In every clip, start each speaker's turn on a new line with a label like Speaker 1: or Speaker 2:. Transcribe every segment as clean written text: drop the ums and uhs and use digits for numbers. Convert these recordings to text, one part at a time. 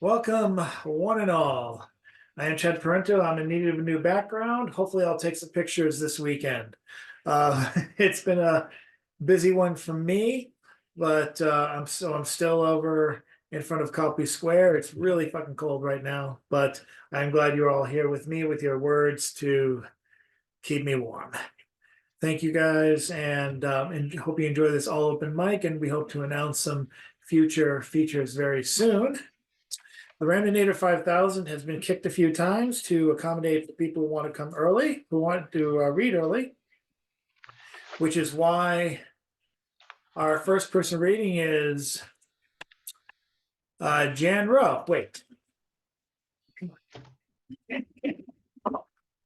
Speaker 1: Welcome, one and all. I am Chad Parento. I'm in need of a new background. Hopefully, I'll take some pictures this weekend. It's been a busy one for me, but I'm still over in front of Copley Square. It's really fucking cold right now, but I'm glad you're all here with me with your words to keep me warm. Thank you guys, and hope you enjoy this all open mic. And we hope to announce some future features very soon. The Randonator 5000 has been kicked a few times to accommodate the people who want to come early, who want to read early, which is why our first person reading is Jan Rowe. Wait.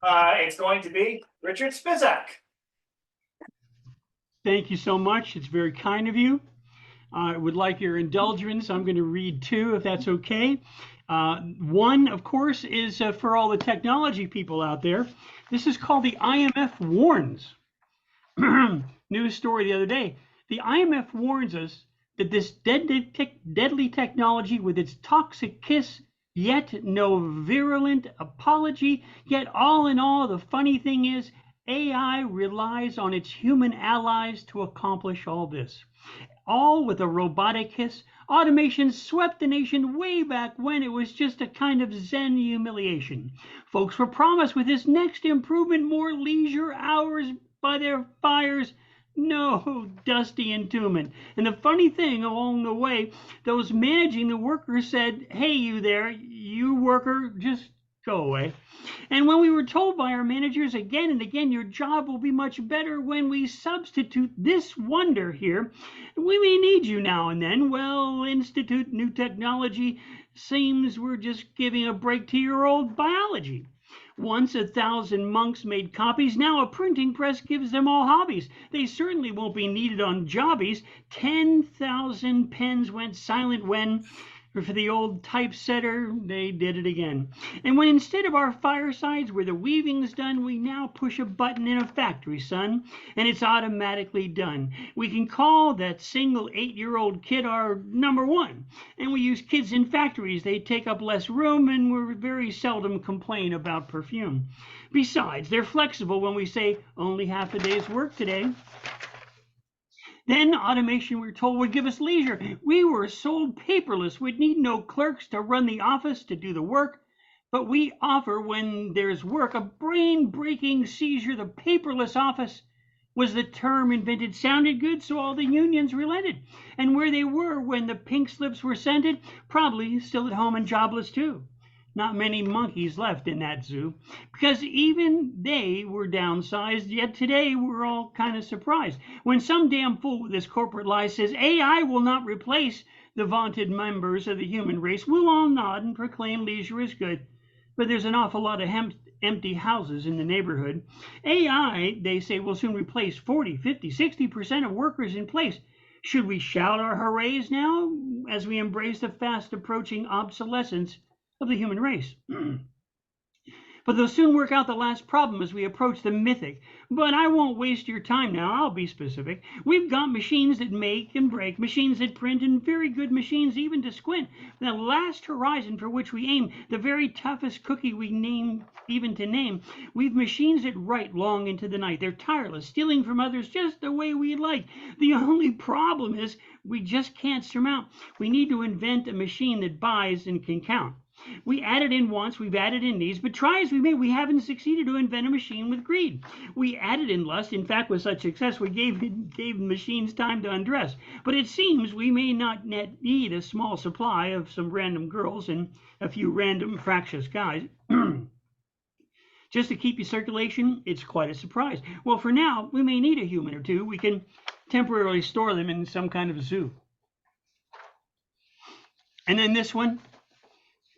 Speaker 1: It's going to be Richard Spizak.
Speaker 2: Thank you so much. It's very kind of you. I would like your indulgence. I'm going to read two, if that's okay. One, of course, is for all the technology people out there. This is called the IMF Warns. News story the other day. The IMF warns us that this deadly technology with its toxic kiss, yet no virulent apology, yet all in all, the funny thing is, AI relies on its human allies to accomplish all this. All with a robotic hiss. Automation swept the nation way back when it was just a kind of Zen humiliation. Folks were promised with this next improvement more leisure hours by their fires. No, dusty entombment. And the funny thing along the way, those managing the workers said, hey, you there, you worker, just go away. And when we were told by our managers again and again, your job will be much better when we substitute this wonder here, we may need you now and then. Well, institute new technology seems we're just giving a break to your old biology. Once 1,000 monks made copies, now a printing press gives them all hobbies. They certainly won't be needed on jobbies. 10,000 pens went silent when, for the old typesetter, they did it again. And when instead of our firesides where the weaving's done, we now push a button in a factory, son, and it's automatically done. We can call that single 8-year-old kid our number one. And we use kids in factories. They take up less room and we very seldom complain about perfume. Besides, they're flexible when we say only half a day's work today. Then automation, we're told, would give us leisure. We were sold paperless. We'd need no clerks to run the office to do the work. But we offer, when there's work, a brain-breaking seizure. The paperless office was the term invented. Sounded good, so all the unions relented. And where they were when the pink slips were scented, probably still at home and jobless too. Not many monkeys left in that zoo, because even they were downsized, yet today we're all kind of surprised. When some damn fool with this corporate lie says AI will not replace the vaunted members of the human race, we'll all nod and proclaim leisure is good. But there's an awful lot of empty houses in the neighborhood. AI, they say, will soon replace 40, 50, 60% of workers in place. Should we shout our hoorays now as we embrace the fast approaching obsolescence of the human race? But they'll soon work out the last problem as we approach the mythic. But I won't waste your time now. I'll be specific. We've got machines that make and break, machines that print, and very good machines even to squint. The last horizon for which we aim, the very toughest cookie we name, even to name. We've machines that write long into the night. They're tireless, stealing from others just the way we like. The only problem is we just can't surmount. We need to invent a machine that buys and can count. We added in wants, we've added in needs, but try as we may, we haven't succeeded to invent a machine with greed. We added in lust, in fact, with such success, we gave machines time to undress. But it seems we may not need a small supply of some random girls and a few random fractious guys. Just to keep you circulation, it's quite a surprise. Well, for now, we may need a human or two. We can temporarily store them in some kind of zoo. And then this one.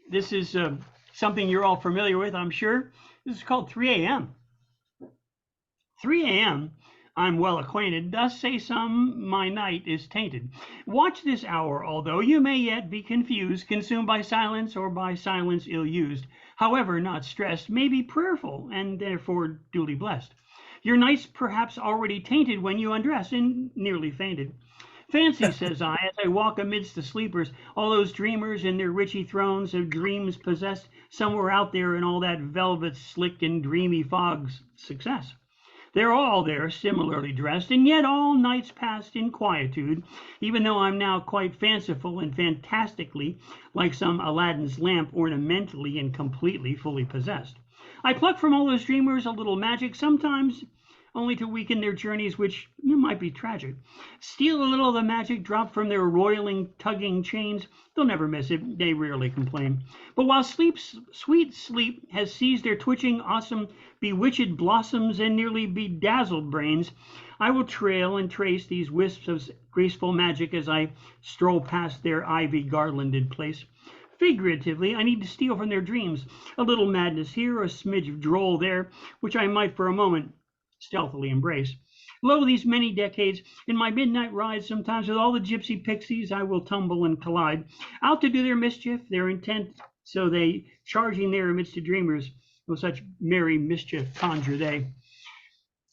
Speaker 2: This is something you're all familiar with, I'm sure. This is called 3 a.m. 3 a.m. I'm well acquainted, thus say some, my night is tainted. Watch this hour, although you may yet be confused, consumed by silence or by silence ill-used. However, not stressed, may be prayerful, and therefore duly blessed. Your night's perhaps already tainted when you undress and nearly fainted. Fancy, says I, as I walk amidst the sleepers, all those dreamers in their richy thrones of dreams possessed somewhere out there in all that velvet, slick, and dreamy fog's success. They're all there, similarly dressed, and yet all nights passed in quietude, even though I'm now quite fanciful and fantastically, like some Aladdin's lamp, ornamentally and completely fully possessed. I pluck from all those dreamers a little magic, sometimes only to weaken their journeys, which might be tragic. Steal a little of the magic drop from their roiling, tugging chains. They'll never miss it. They rarely complain. But while sweet sleep has seized their twitching, awesome, bewitched blossoms and nearly bedazzled brains, I will trail and trace these wisps of graceful magic as I stroll past their ivy-garlanded place. Figuratively, I need to steal from their dreams a little madness here, a smidge of droll there, which I might for a moment stealthily embrace. Lo, these many decades, in my midnight rides, sometimes with all the gypsy pixies, I will tumble and collide, out to do their mischief, their intent, so they, charging there amidst the dreamers, with such merry mischief conjure they.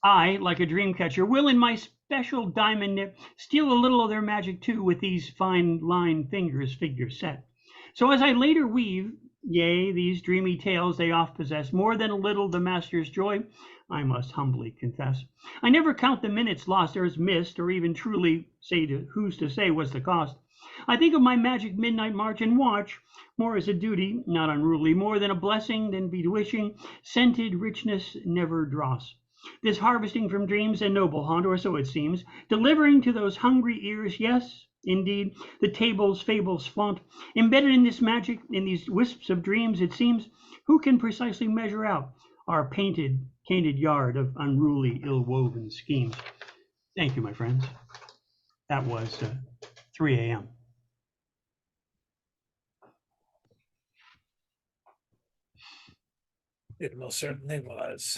Speaker 2: I, like a dream catcher, will in my special diamond nip steal a little of their magic too, with these fine line fingers figure set. So as I later weave, yea, these dreamy tales they oft possess, more than a little the master's joy, I must humbly confess. I never count the minutes lost or as missed, or even truly say to who's to say what's the cost. I think of my magic midnight march and watch, more as a duty, not unruly, more than a blessing, than bewitching, scented richness never dross. This harvesting from dreams a noble haunt, or so it seems, delivering to those hungry ears, yes, indeed, the tables, fables flaunt. Embedded in this magic, in these wisps of dreams, it seems, who can precisely measure out our painted yard of unruly, ill-woven schemes? Thank you, my friends. That was 3 a.m.
Speaker 1: It most certainly was.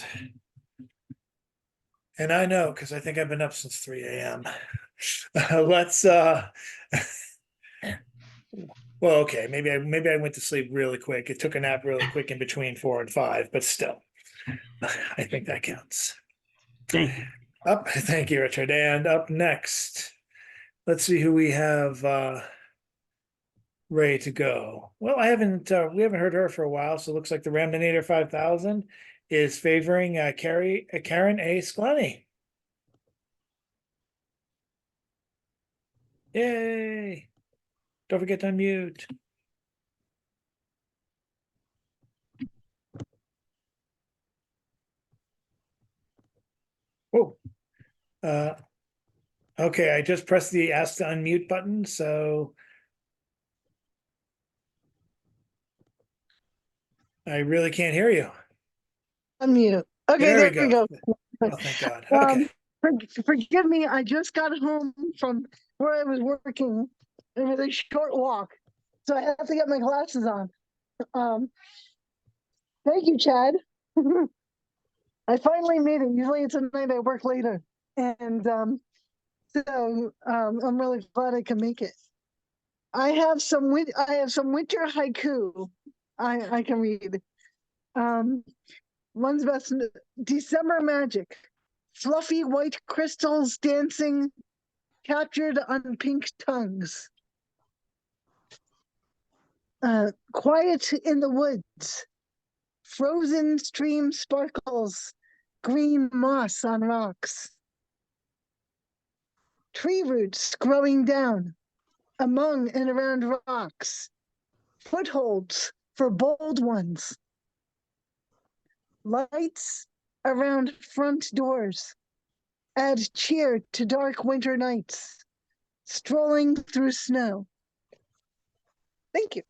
Speaker 1: And I know, because I think I've been up since 3 a.m. Let's well, okay, maybe I went to sleep really quick. It took a nap really quick in between 4 and 5, but still, I think that counts.
Speaker 2: Thank you.
Speaker 1: Thank you, Richard. And up next, let's see who we have ready to go. Well, we haven't heard her for a while, so it looks like the Ramdinator 5000 is favoring Karen A. Sklenny. Yay! Don't forget to unmute. Oh, okay, I just pressed the ask to unmute button, so I really can't hear you.
Speaker 3: Unmute. Okay, there we go.
Speaker 1: Oh, thank God. Okay.
Speaker 3: Forgive me, I just got home from where I was working. It was a short walk, so I have to get my glasses on. Thank you, Chad. I finally made it. Usually it's a night I work later, and so I'm really glad I can make it. I have some winter haiku I can read. One's best. December magic. Fluffy white crystals dancing, captured on pink tongues. Quiet in the woods. Frozen stream sparkles, green moss on rocks. Tree roots growing down, among and around rocks. Footholds for bold ones. Lights around front doors. Add cheer to dark winter nights. Strolling through snow. Thank you.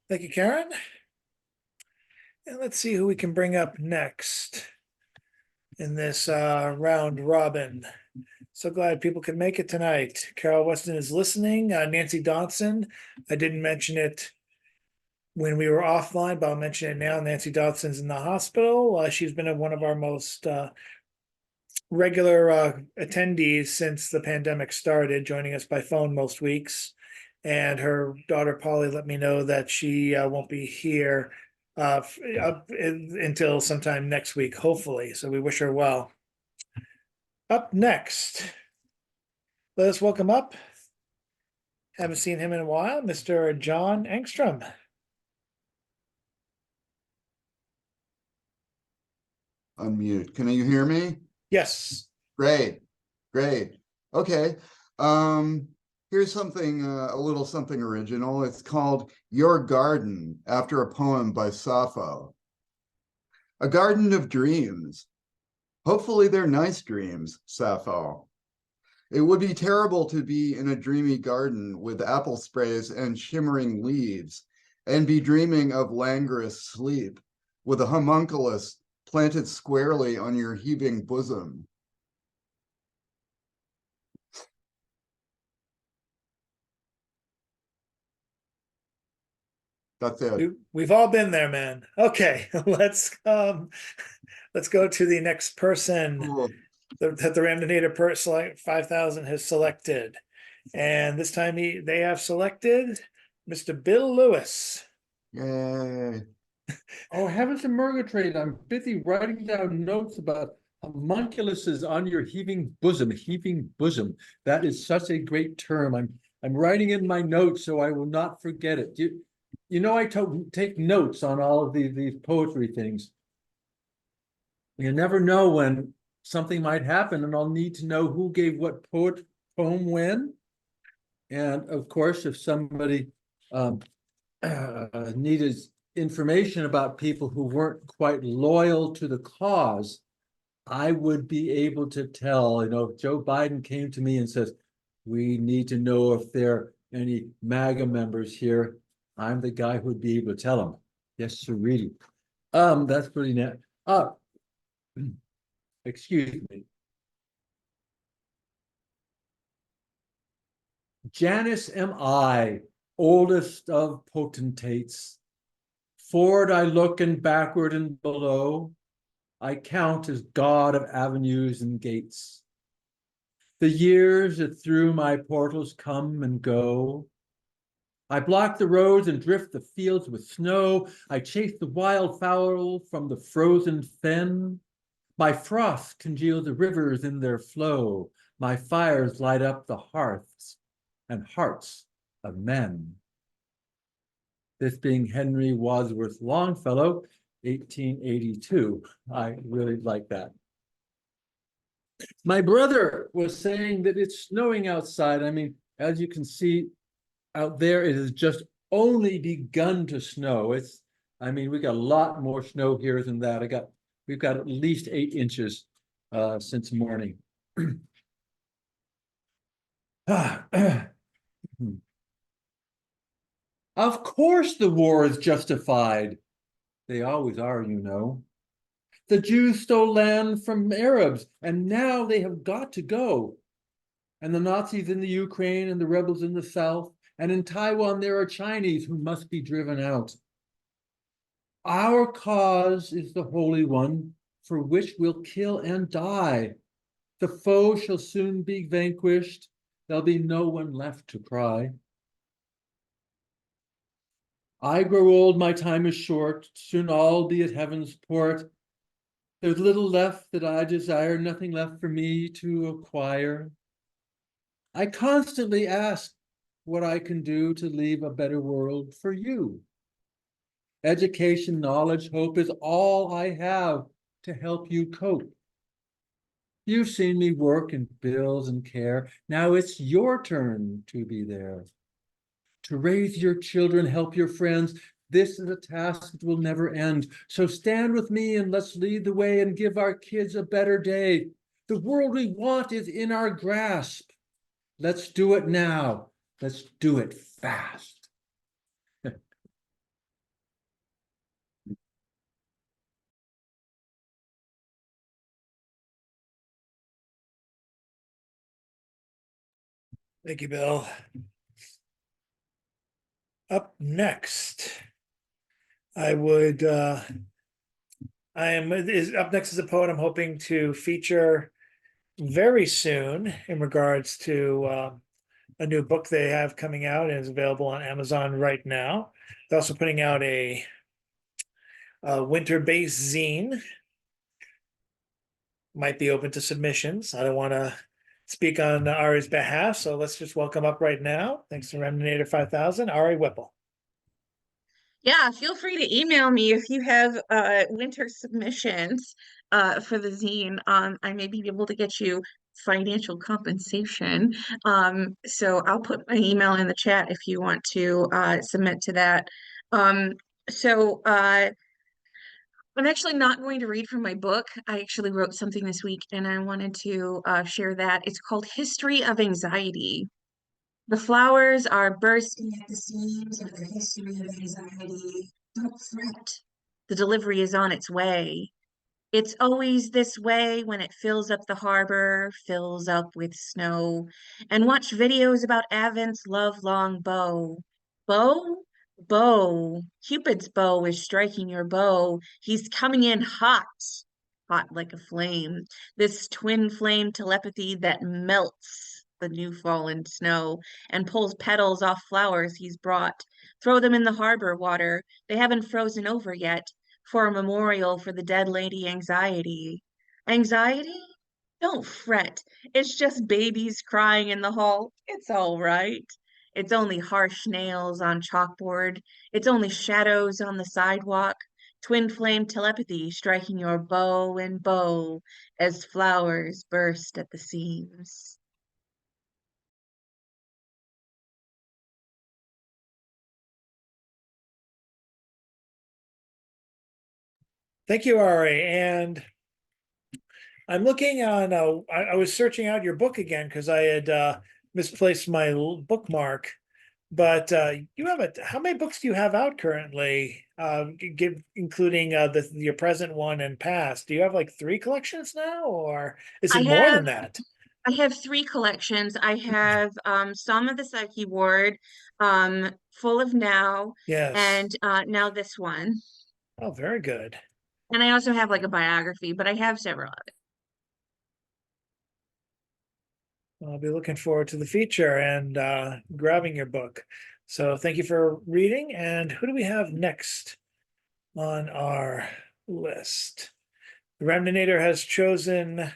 Speaker 1: Thank you, Karen. And let's see who we can bring up next in this round robin. So glad people can make it tonight. Carol Weston is listening. Nancy Dodson, I didn't mention it when we were offline, but I'll mention it now. Nancy Dodson's in the hospital. She's been one of our most regular attendees since the pandemic started, joining us by phone most weeks. And her daughter Polly let me know that she won't be here until sometime next week, hopefully. So we wish her well. Up next, let us welcome up, haven't seen him in a while, Mr. John Engstrom.
Speaker 4: Unmute. Can you hear me?
Speaker 1: Yes.
Speaker 4: Great, great. Okay. Here's something, a little something original. It's called Your Garden, after a poem by Sappho. A garden of dreams. Hopefully they're nice dreams, Sappho. It would be terrible to be in a dreamy garden with apple sprays and shimmering leaves and be dreaming of languorous sleep with a homunculus planted squarely on your heaving bosom. That's it.
Speaker 1: We've all been there, man. Okay, let's go to the next person
Speaker 4: Cool.
Speaker 1: that the Ramdonator select 5,000 has selected. And this time they have selected Mr. Bill Lewis.
Speaker 4: Yay.
Speaker 5: Oh, heavens and murgatroyd, I'm busy writing down notes about homunculuses on your heaving bosom, heaving bosom. That is such a great term. I'm writing in my notes so I will not forget it. You know, I take notes on all of these poetry things. You never know when something might happen, and I'll need to know who gave what poem when. And of course, if somebody needed information about people who weren't quite loyal to the cause, I would be able to tell. You know, if Joe Biden came to me and says, we need to know if there are any MAGA members here, I'm the guy who'd be able to tell them. Yes, sir, really. That's pretty net. Excuse me. Janus am I, oldest of potentates. Forward I look and backward and below. I count as god of avenues and gates. The years that through my portals come and go. I block the roads and drift the fields with snow. I chase the wild fowl from the frozen fen. My frost congeals the rivers in their flow. My fires light up the hearths and hearts of men. This being Henry Wadsworth Longfellow, 1882. I really like that. My brother was saying that it's snowing outside. I mean, as you can see out there, it has just only begun to snow. I mean, we got a lot more snow here than that. We've got at least 8 inches since morning. Of course the war is justified. They always are, you know. The Jews stole land from Arabs, and now they have got to go. And the Nazis in the Ukraine and the rebels in the South, and in Taiwan there are Chinese who must be driven out. Our cause is the holy one, for which we'll kill and die. The foe shall soon be vanquished. There'll be no one left to cry. I grow old, my time is short, soon all be at heaven's port. There's little left that I desire, nothing left for me to acquire. I constantly ask what I can do to leave a better world for you. Education, knowledge, hope is all I have to help you cope. You've seen me work in bills and care. Now it's your turn to be there. To raise your children, help your friends. This is a task that will never end. So stand with me and let's lead the way and give our kids a better day. The world we want is in our grasp. Let's do it now. Let's do it fast.
Speaker 1: Thank you, Bill. Up next, up next is a poet I'm hoping to feature very soon in regards to a new book they have coming out and is available on Amazon right now. They're also putting out a winter-based zine. might be open to submissions. I don't want to speak on Ari's behalf, so let's just welcome up right now. Thanks to Remninator 5000, Ari Whipple.
Speaker 6: Yeah, feel free to email me if you have winter submissions for the zine. I may be able to get you financial compensation. So I'll put my email in the chat if you want to submit to that. So I'm actually not going to read from my book. I actually wrote something this week and I wanted to share that. It's called History of Anxiety. The flowers are bursting at the seams of the history of anxiety. Don't fret. The delivery is on its way. It's always this way when it fills up the harbor, fills up with snow. And watch videos about Avent's love-long bow. Bow? Bow. Cupid's bow is striking your bow. He's coming in hot, hot like a flame. This twin flame telepathy that melts the new fallen snow and pulls petals off flowers he's brought. Throw them in the harbor water. They haven't frozen over yet, for a memorial for the dead lady Anxiety. Anxiety? Don't fret. It's just babies crying in the hall. It's all right. It's only harsh nails on chalkboard. It's only shadows on the sidewalk. Twin flame telepathy striking your bow and bow as flowers burst at the seams.
Speaker 1: Thank you, Ari. And I'm looking on, I was searching out your book again because I had misplaced my bookmark. But you have how many books do you have out currently? Including your present one and past. Do you have like 3 collections now, or is
Speaker 6: I
Speaker 1: it more than
Speaker 6: have
Speaker 1: that?
Speaker 6: I have 3 collections. I have some of the Psyche Ward, Full of Now,
Speaker 1: Yes.
Speaker 6: and now this one.
Speaker 1: Oh, very good.
Speaker 6: And I also have like a biography, but I have several of it.
Speaker 1: I'll be looking forward to the feature and grabbing your book. So thank you for reading. And who do we have next on our list? The Remninator has chosen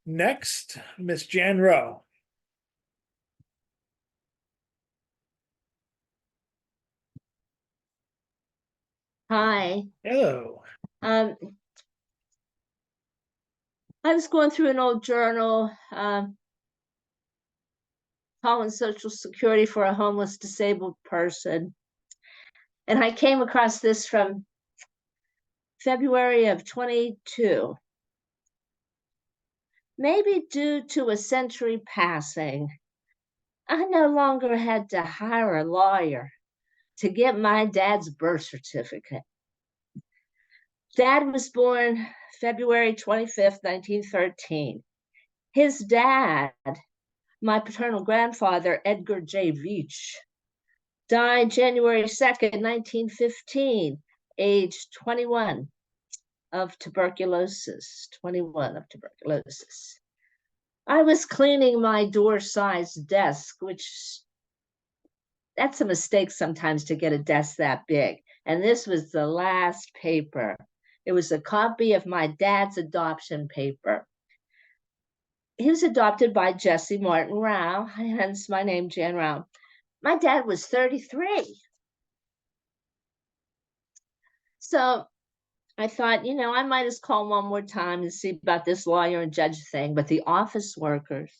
Speaker 1: next Miss Jan Rowe.
Speaker 7: Hi.
Speaker 1: Hello.
Speaker 7: I was going through an old journal, calling Social Security for a homeless disabled person. And I came across this from February of 22. Maybe due to a century passing, I no longer had to hire a lawyer to get my dad's birth certificate. Dad was born February 25th, 1913. His dad, my paternal grandfather, Edgar J. Veach, died January 2nd, 1915, age 21 of tuberculosis. 21 of tuberculosis. I was cleaning my door-sized desk, which that's a mistake sometimes to get a desk that big. And this was the last paper. It was a copy of my dad's adoption paper. He was adopted by Jesse Martin Rao, hence my name, Jan Rao. My dad was 33. So I thought, I might as call one more time and see about this lawyer and judge thing. But the office workers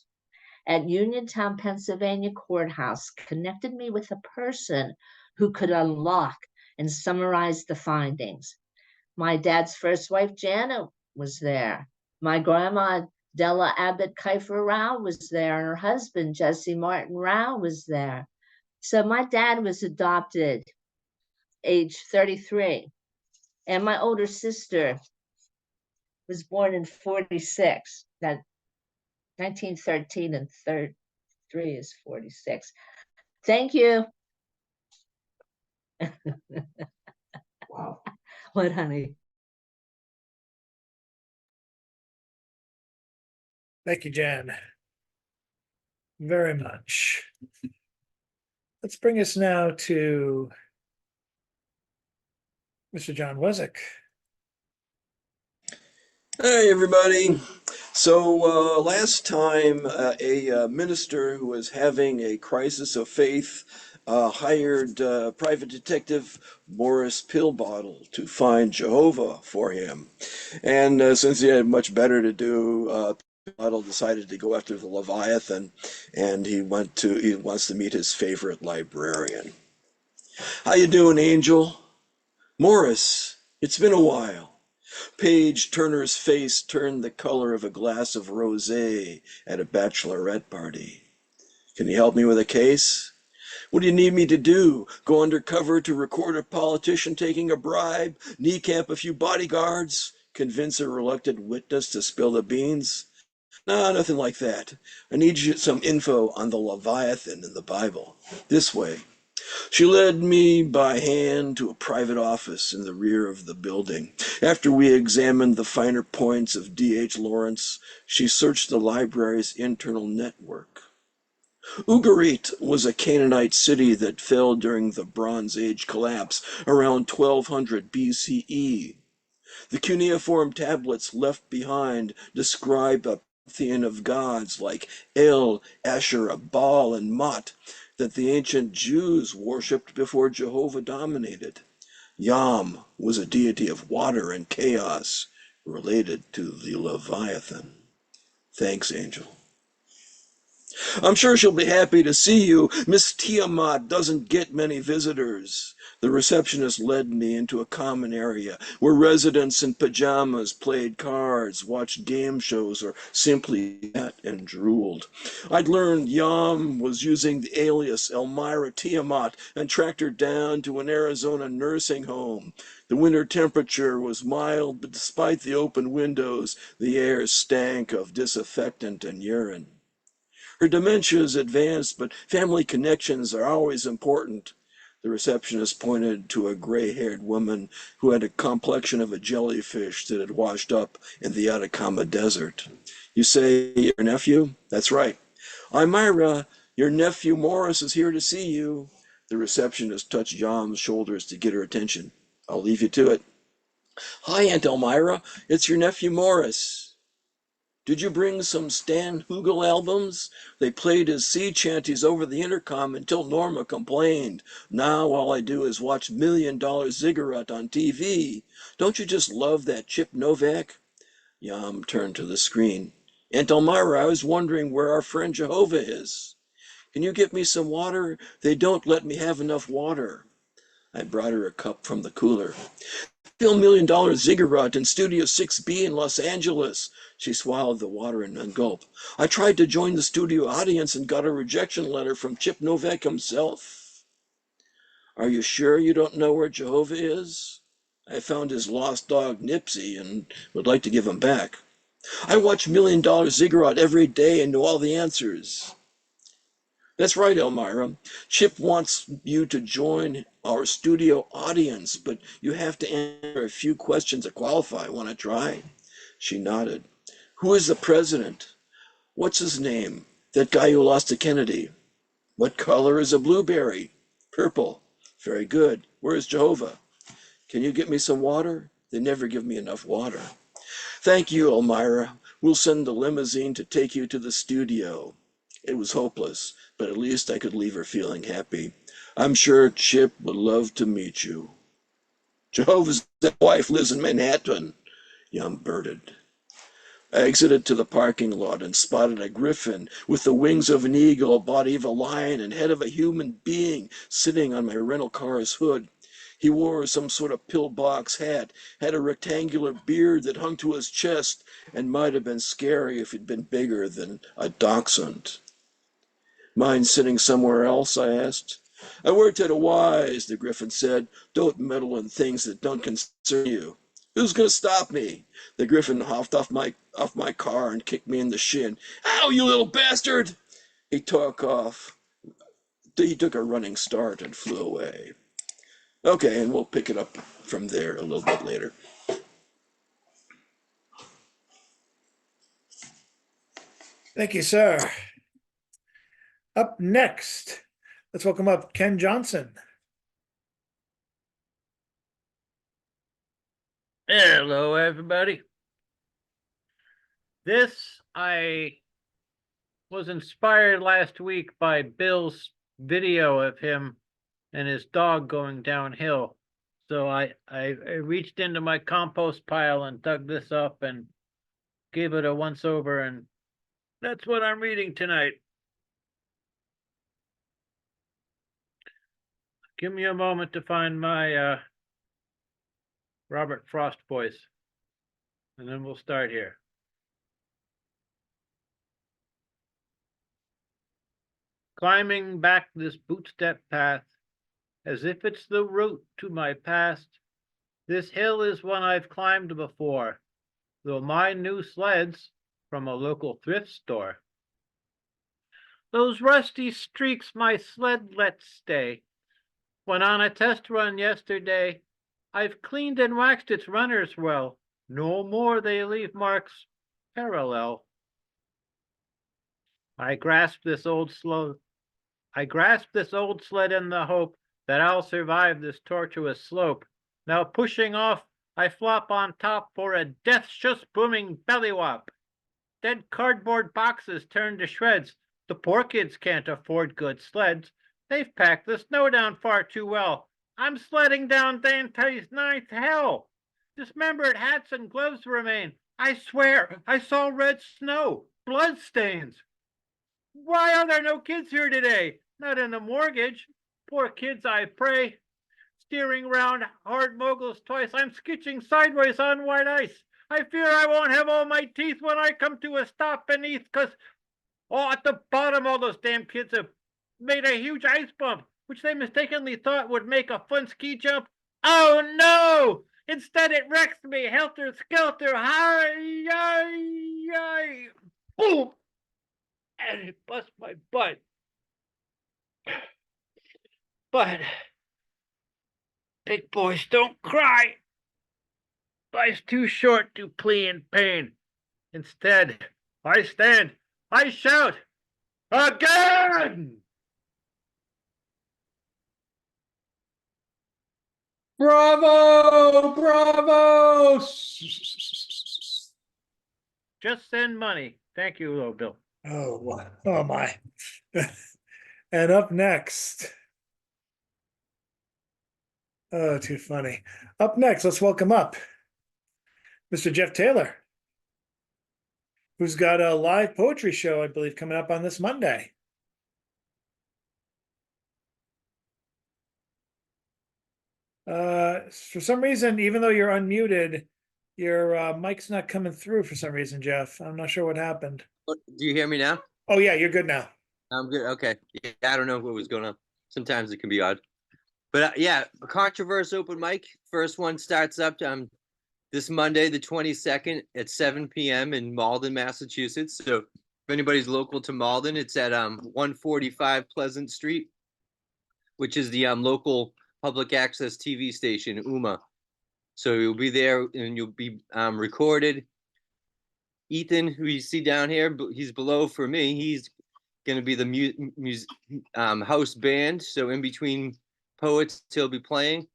Speaker 7: at Uniontown, Pennsylvania courthouse connected me with a person who could unlock and summarize the findings. My dad's first wife, Janet, was there. My grandma, Della Abbott Kiefer Rao, was there, and her husband, Jesse Martin Rao, was there. So my dad was adopted age 33. And my older sister was born in 46. That 1913 and 33 is 46. Thank you.
Speaker 1: Wow.
Speaker 7: What, honey?
Speaker 1: Thank you, Jan. Very much. Let's bring us now to Mr. John Wezek.
Speaker 8: Hey, everybody. So, last time, a minister who was having a crisis of faith hired private detective Morris Pillbottle to find Jehovah for him. And since he had much better to do, Pillbottle decided to go after the Leviathan, and he wants to meet his favorite librarian. How you doing, Angel? Morris, it's been a while. Page Turner's face turned the color of a glass of rosé at a bachelorette party. Can you help me with a case? What do you need me to do? Go undercover to record a politician taking a bribe? Kneecap a few bodyguards? Convince a reluctant witness to spill the beans? No, nothing like that. I need some info on the Leviathan in the Bible. This way. She led me by hand to a private office in the rear of the building. After we examined the finer points of D.H. Lawrence, she searched the library's internal network. Ugarit was a Canaanite city that fell during the Bronze Age collapse around 1200 BCE. The cuneiform tablets left behind describe a pantheon of gods like El, Asherah, Baal, and Mot that the ancient Jews worshipped before Jehovah dominated. Yam was a deity of water and chaos related to the Leviathan. Thanks, Angel. I'm sure she'll be happy to see you. Miss Tiamat doesn't get many visitors. The receptionist led me into a common area where residents in pajamas played cards, watched game shows, or simply sat and drooled. I'd learned Yam was using the alias Elmira Tiamat and tracked her down to an Arizona nursing home. The winter temperature was mild, but despite the open windows, the air stank of disinfectant and urine. Her dementia is advanced, but family connections are always important. The receptionist pointed to a gray-haired woman who had a complexion of a jellyfish that had washed up in the Atacama Desert. You say your nephew? That's right. I'm Myra. Your nephew Morris is here to see you. The receptionist touched Yam's shoulders to get her attention. I'll leave you to it. Hi, Aunt Elmira. It's your nephew Morris. Did you bring some Stan Hugel albums? They played his sea chanties over the intercom until Norma complained. Now all I do is watch $1 Million Ziggurat on TV. Don't you just love that Chip Novak? Yam turned to the screen. Aunt Elmira, I was wondering where our friend Jehovah is. Can you get me some water? They don't let me have enough water. I brought her a cup from the cooler. $1 Million Ziggurat in Studio 6B in Los Angeles. She swallowed the water in one gulp. I tried to join the studio audience and got a rejection letter from Chip Novak himself. Are you sure you don't know where Jehovah is? I found his lost dog Nipsey and would like to give him back. I watch $1 Million Ziggurat every day and know all the answers. That's right, Elmira. Chip wants you to join our studio audience, but you have to answer a few questions to qualify. Want to try? She nodded. Who is the president? What's his name? That guy who lost to Kennedy. What color is a blueberry? Purple. Very good. Where is Jehovah? Can you get me some water? They never give me enough water. Thank you, Elmira. We'll send the limousine to take you to the studio. It was hopeless, but at least I could leave her feeling happy. I'm sure Chip would love to meet you. Jehovah's wife lives in Manhattan, Yum blurted. I exited to the parking lot and spotted a griffin with the wings of an eagle, body of a lion, and head of a human being sitting on my rental car's hood. He wore some sort of pillbox hat, had a rectangular beard that hung to his chest, and might have been scary if he'd been bigger than a dachshund. Mind sitting somewhere else? I asked. I worked at a Wise, the griffin said. Don't meddle in things that don't concern you. Who's going to stop me? The griffin hopped off my car and kicked me in the shin. Ow, you little bastard! He took off. He took a running start and flew away. Okay, and we'll pick it up from there a little bit later.
Speaker 1: Thank you, sir. Up next, let's welcome up Ken Johnson.
Speaker 9: Hello, everybody. This I was inspired last week by Bill's video of him and his dog going downhill. So I reached into my compost pile and dug this up and gave it a once over, and that's what I'm reading tonight. Give me a moment to find my Robert Frost voice, and then we'll start here. Climbing back this bootstep path, as if it's the route to my past. This hill is one I've climbed before, though my new sled's from a local thrift store. Those rusty streaks my sled lets stay. When on a test run yesterday, I've cleaned and waxed its runners well. No more they leave marks parallel. I grasp this old sled in the hope that I'll survive this tortuous slope. Now pushing off, I flop on top for a death-just booming belly whop. Dead cardboard boxes turned to shreds. The poor kids can't afford good sleds. They've packed the snow down far too well. I'm sledding down Dante's ninth hell. Dismembered hats and gloves remain. I swear I saw red snow, blood stains. Why are there no kids here today? Not in the mortgage. Poor kids, I pray. Steering round hard moguls twice, I'm skitching sideways on white ice. I fear I won't have all my teeth when I come to a stop beneath, 'cause at the bottom all those damn kids have made a huge ice bump, which they mistakenly thought would make a fun ski jump. Oh no! Instead it wrecks me, helter-skelter, hi, boom! And it busts my butt. But big boys don't cry. Life's too short to plea in pain. Instead, I stand, I shout, again!
Speaker 5: Bravo! Bravo!
Speaker 9: Just send money. Thank you, though, Bill.
Speaker 1: Oh my. And up next. Oh, too funny. Up next, let's welcome up Mr. Jeff Taylor, who's got a live poetry show, I believe, coming up on this Monday. For some reason, even though you're unmuted, your mic's not coming through for some reason, Jeff. I'm not sure what happened.
Speaker 10: Do you hear me now?
Speaker 1: Oh yeah, you're good now.
Speaker 10: I'm good. Okay. Yeah, I don't know what was going on. Sometimes it can be odd. But yeah, a Controverse open mic. First one starts up this Monday, the 22nd at 7 p.m. in Malden, Massachusetts. So if anybody's local to Malden, it's at 145 Pleasant Street, which is the local public access TV station, UMA. So you'll be there and you'll be recorded. Ethan, who you see down here, he's below for me. He's going to be the house band. So in between poets, he'll be playing.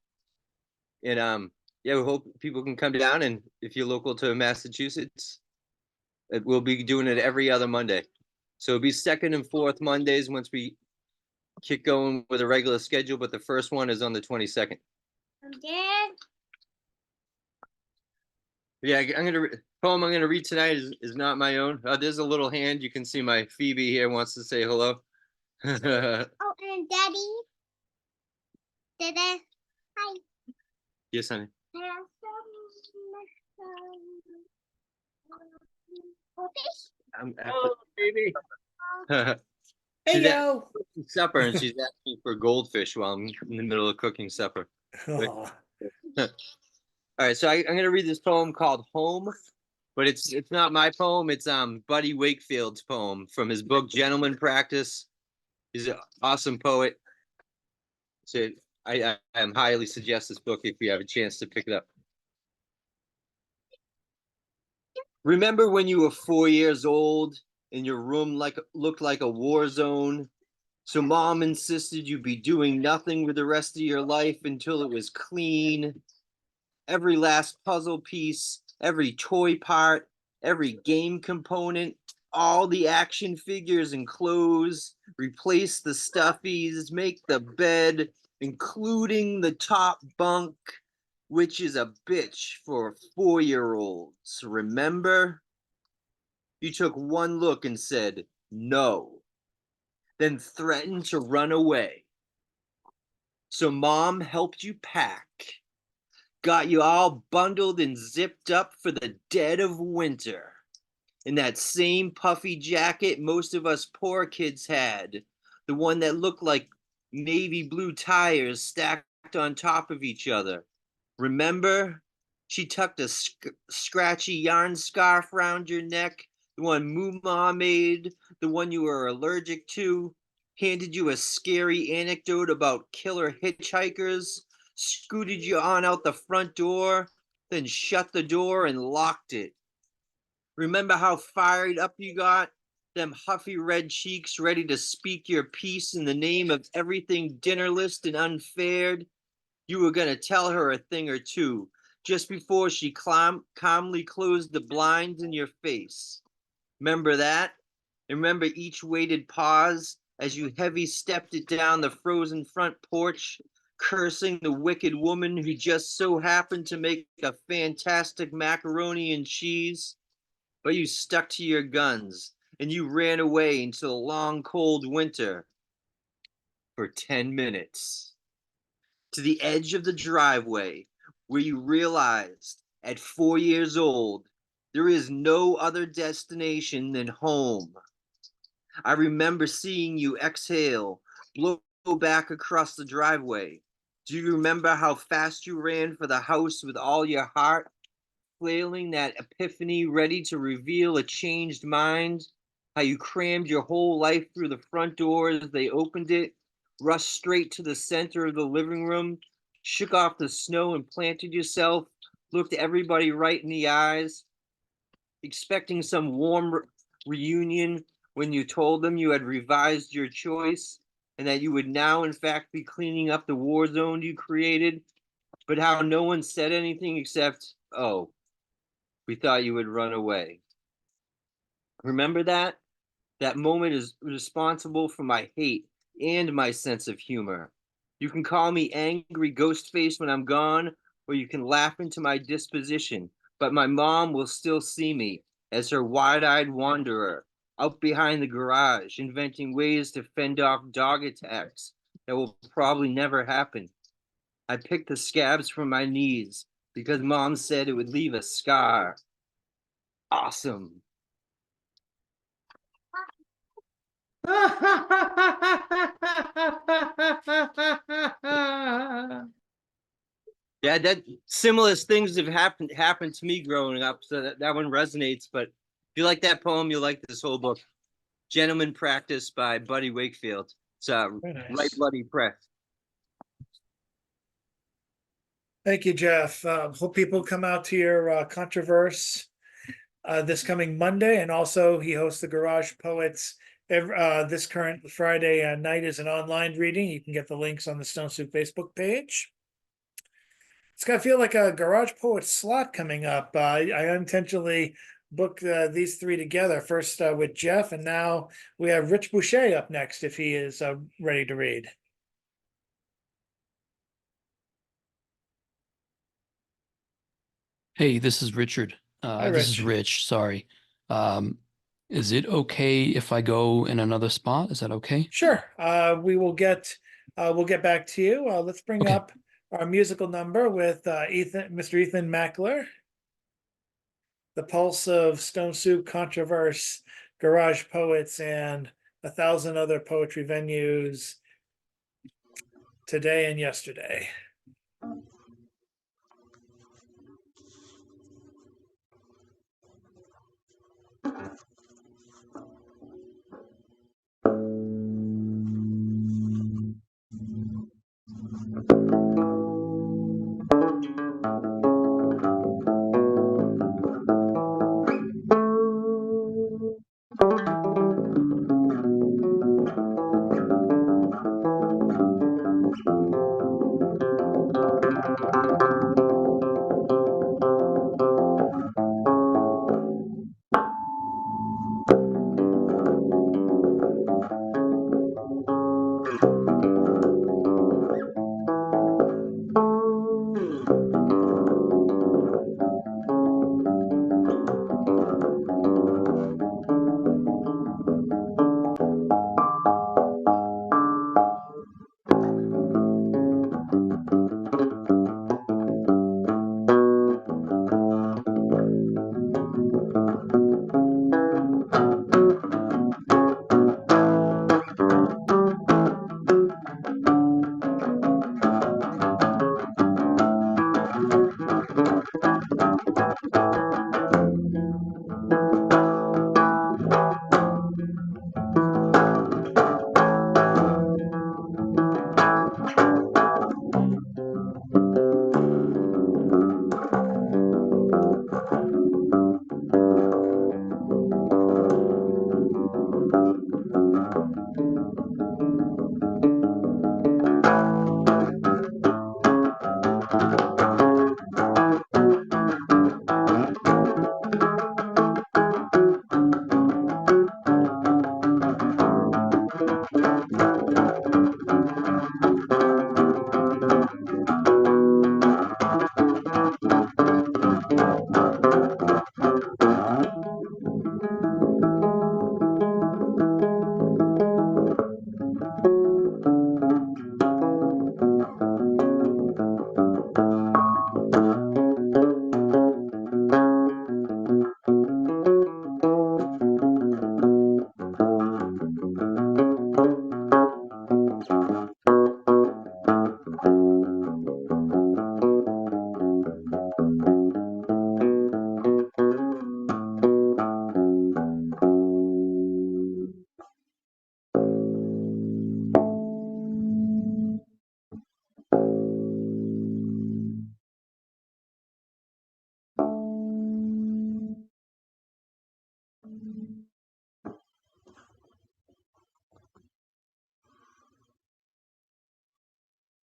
Speaker 10: And yeah, we hope people can come down. And if you're local to Massachusetts, we'll be doing it every other Monday. So it'll be second and fourth Mondays once we kick going with a regular schedule. But the first one is on the 22nd. Yeah, poem I'm gonna read tonight is not my own. There's a little hand. You can see my Phoebe here wants to say hello.
Speaker 11: Oh, and Daddy. Dada. Hi.
Speaker 10: Yes, honey.
Speaker 9: Oh, baby.
Speaker 10: Hey, yo. Supper, and she's asking for goldfish while I'm in the middle of cooking supper.
Speaker 1: Oh.
Speaker 10: All right, so I'm going to read this poem called Home, but it's not my poem. It's Buddy Wakefield's poem from his book Gentleman Practice. He's an awesome poet. So I highly suggest this book if you have a chance to pick it up. Remember when you were 4 years old and your room looked like a war zone? So mom insisted you be doing nothing with the rest of your life until it was clean. Every last puzzle piece, every toy part, every game component, all the action figures and clothes, replace the stuffies, make the bed, including the top bunk, which is a bitch for 4-year-olds. Remember? You took one look and said, no, then threatened to run away. So mom helped you pack, got you all bundled and zipped up for the dead of winter. In that same puffy jacket most of us poor kids had, the one that looked like navy blue tires stacked on top of each other. Remember? She tucked a scratchy yarn scarf around your neck, the one Moo made, the one you were allergic to, handed you a scary anecdote about killer hitchhikers, scooted you on out the front door, then shut the door and locked it. Remember how fired up you got? Them huffy red cheeks ready to speak your piece in the name of everything dinnerless and unfared? You were gonna tell her a thing or two just before she calmly closed the blinds in your face. Remember that? And remember each weighted pause as you heavy stepped it down the frozen front porch, cursing the wicked woman who just so happened to make a fantastic macaroni and cheese? But you stuck to your guns and you ran away into the long cold winter for 10 minutes to the edge of the driveway where you realized at 4 years old there is no other destination than home. I remember seeing you exhale, blow back across the driveway. Do you remember how fast you ran for the house with all your heart? Flailing that epiphany ready to reveal a changed mind, how you crammed your whole life through the front door as they opened it, rushed straight to the center of the living room, shook off the snow and planted yourself, looked everybody right in the eyes, expecting some warm reunion when you told them you had revised your choice and that you would now in fact be cleaning up the war zone you created, but how no one said anything except, oh, we thought you would run away. Remember that? That moment is responsible for my hate and my sense of humor. You can call me angry ghost face when I'm gone, or you can laugh into my disposition, but my mom will still see me as her wide-eyed wanderer out behind the garage, inventing ways to fend off dog attacks that will probably never happen. I picked the scabs from my knees because mom said it would leave a scar. Awesome. Yeah, that similar things have happened to me growing up, so that one resonates. But if you like that poem, you'll like this whole book. Gentleman Practice by Buddy Wakefield. It's
Speaker 1: Very nice.
Speaker 10: Right Bloody Press.
Speaker 1: Thank you, Jeff. Hope people come out to your Controverse this coming Monday, and also he hosts the Garage Poets this current Friday night is an online reading. You can get the links on the Stone Soup Facebook page. It's gonna feel like a Garage Poets slot coming up. I unintentionally booked these three together. First with Jeff, and now we have Rich Boucher up next if he is ready to read.
Speaker 12: Hey, this is Richard. This is Rich. Sorry. Is it okay if I go in another spot? Is that okay?
Speaker 1: Sure. We'll get back to you. Let's bring
Speaker 12: Okay.
Speaker 1: up our musical number with Mr. Ethan Mackler. The Pulse of Stone Soup, Controverse, Garage Poets, and 1,000 other poetry venues today and yesterday.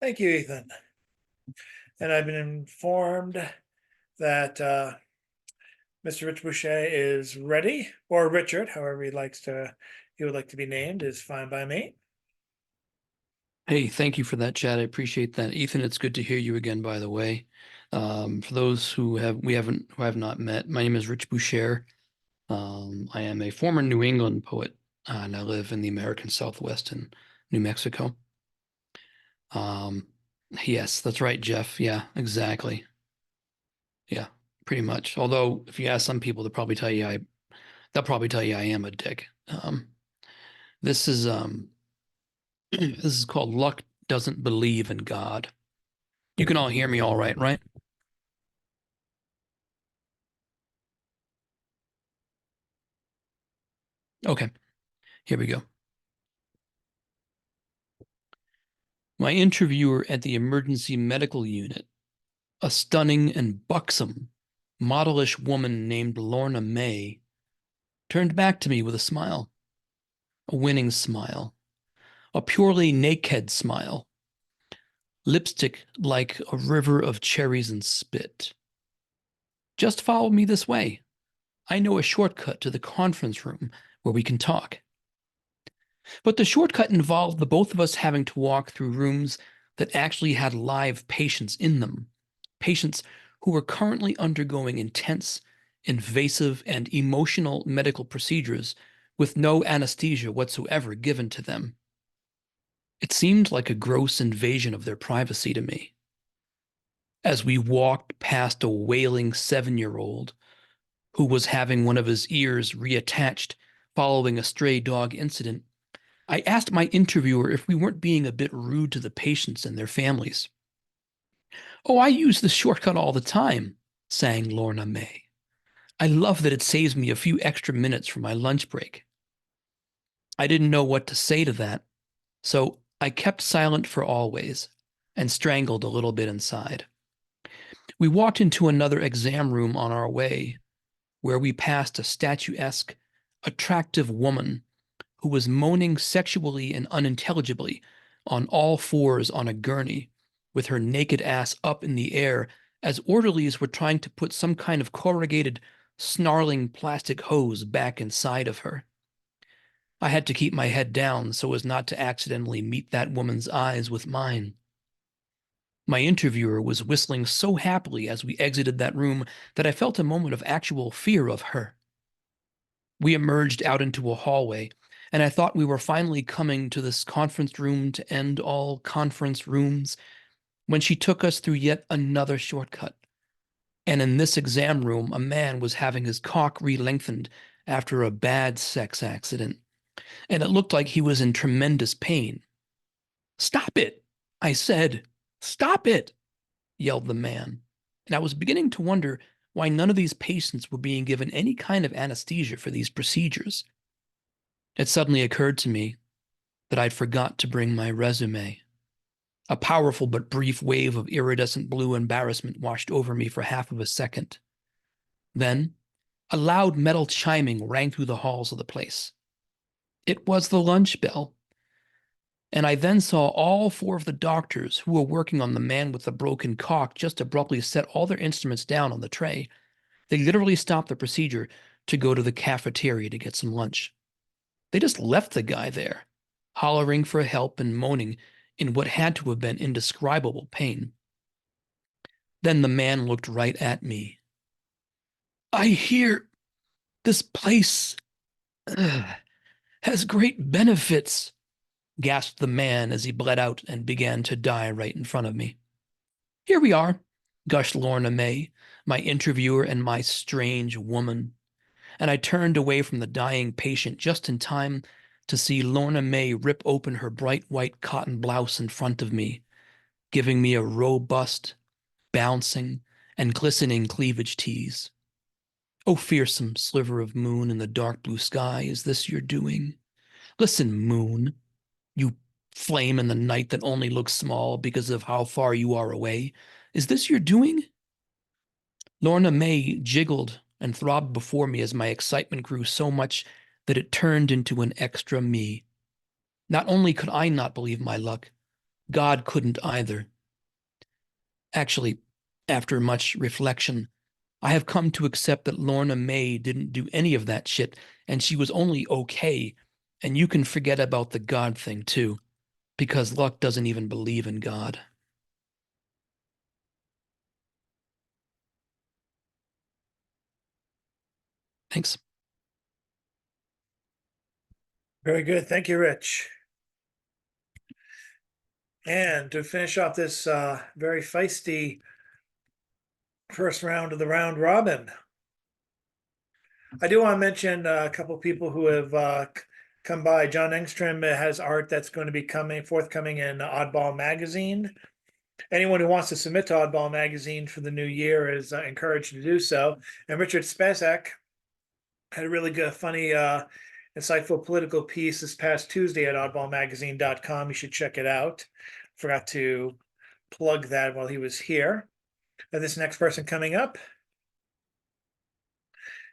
Speaker 1: Thank you, Ethan. And I've been informed that Mr. Rich Boucher is ready, or Richard, however he would like to be named, is fine by me.
Speaker 12: Hey, thank you for that, Chad. I appreciate that. Ethan, it's good to hear you again, by the way. For those who have not met, my name is Rich Boucher. I am a former New England poet, and I live in the American Southwest in New Mexico. Yes, that's right, Jeff. Yeah, exactly. Yeah, pretty much. Although if you ask some people, they'll probably tell you I am a dick. This is this is called Luck Doesn't Believe in God. You can all hear me all right, right? Okay, here we go. My interviewer at the emergency medical unit, a stunning and buxom, modelish woman named Lorna May, turned back to me with a smile, a winning smile, a purely naked smile, lipstick like a river of cherries and spit. Just follow me this way. I know a shortcut to the conference room where we can talk. But the shortcut involved the both of us having to walk through rooms that actually had live patients in them, patients who were currently undergoing intense, invasive, and emotional medical procedures with no anesthesia whatsoever given to them. It seemed like a gross invasion of their privacy to me. As we walked past a wailing 7-year-old who was having one of his ears reattached following a stray dog incident, I asked my interviewer if we weren't being a bit rude to the patients and their families. "Oh, I use this shortcut all the time," sang Lorna May. "I love that it saves me a few extra minutes for my lunch break." I didn't know what to say to that, so I kept silent for always and strangled a little bit inside. We walked into another exam room on our way, where we passed a statuesque, attractive woman who was moaning sexually and unintelligibly on all fours on a gurney, with her naked ass up in the air as orderlies were trying to put some kind of corrugated, snarling plastic hose back inside of her. I had to keep my head down so as not to accidentally meet that woman's eyes with mine. My interviewer was whistling so happily as we exited that room that I felt a moment of actual fear of her. We emerged out into a hallway, and I thought we were finally coming to this conference room to end all conference rooms, when she took us through yet another shortcut. And in this exam room, a man was having his cock re-lengthened after a bad sex accident, and it looked like he was in tremendous pain. "Stop it," I said. "Stop it," yelled the man, and I was beginning to wonder why none of these patients were being given any kind of anesthesia for these procedures. It suddenly occurred to me that I'd forgot to bring my resume. A powerful but brief wave of iridescent blue embarrassment washed over me for half of a second. Then, a loud metal chiming rang through the halls of the place. It was the lunch bell. And I then saw all 4 of the doctors who were working on the man with the broken cock just abruptly set all their instruments down on the tray. They literally stopped the procedure to go to the cafeteria to get some lunch. They just left the guy there, hollering for help and moaning in what had to have been indescribable pain. Then the man looked right at me. "I hear this place has great benefits," gasped the man as he bled out and began to die right in front of me. "Here we are," gushed Lorna May, my interviewer and my strange woman. And I turned away from the dying patient just in time to see Lorna May rip open her bright white cotton blouse in front of me, giving me a robust, bouncing, and glistening cleavage tease. "Oh, fearsome sliver of moon in the dark blue sky, is this your doing? Listen, moon, you flame in the night that only looks small because of how far you are away. Is this your doing?" Lorna May jiggled and throbbed before me as my excitement grew so much that it turned into an extra me. Not only could I not believe my luck, God couldn't either. Actually, after much reflection, I have come to accept that Lorna May didn't do any of that shit, and she was only okay, and you can forget about the God thing too, because Luck doesn't even believe in God. Thanks.
Speaker 1: Very good. Thank you, Rich. And to finish off this very feisty first round of the round robin, I do want to mention a couple people who have come by. John Engstrom has art that's going to be forthcoming in Oddball Magazine. Anyone who wants to submit to Oddball Magazine for the new year is encouraged to do so. And Richard Spezak had a really good, funny, insightful political piece this past Tuesday at oddballmagazine.com. You should check it out. Forgot to plug that while he was here. And this next person coming up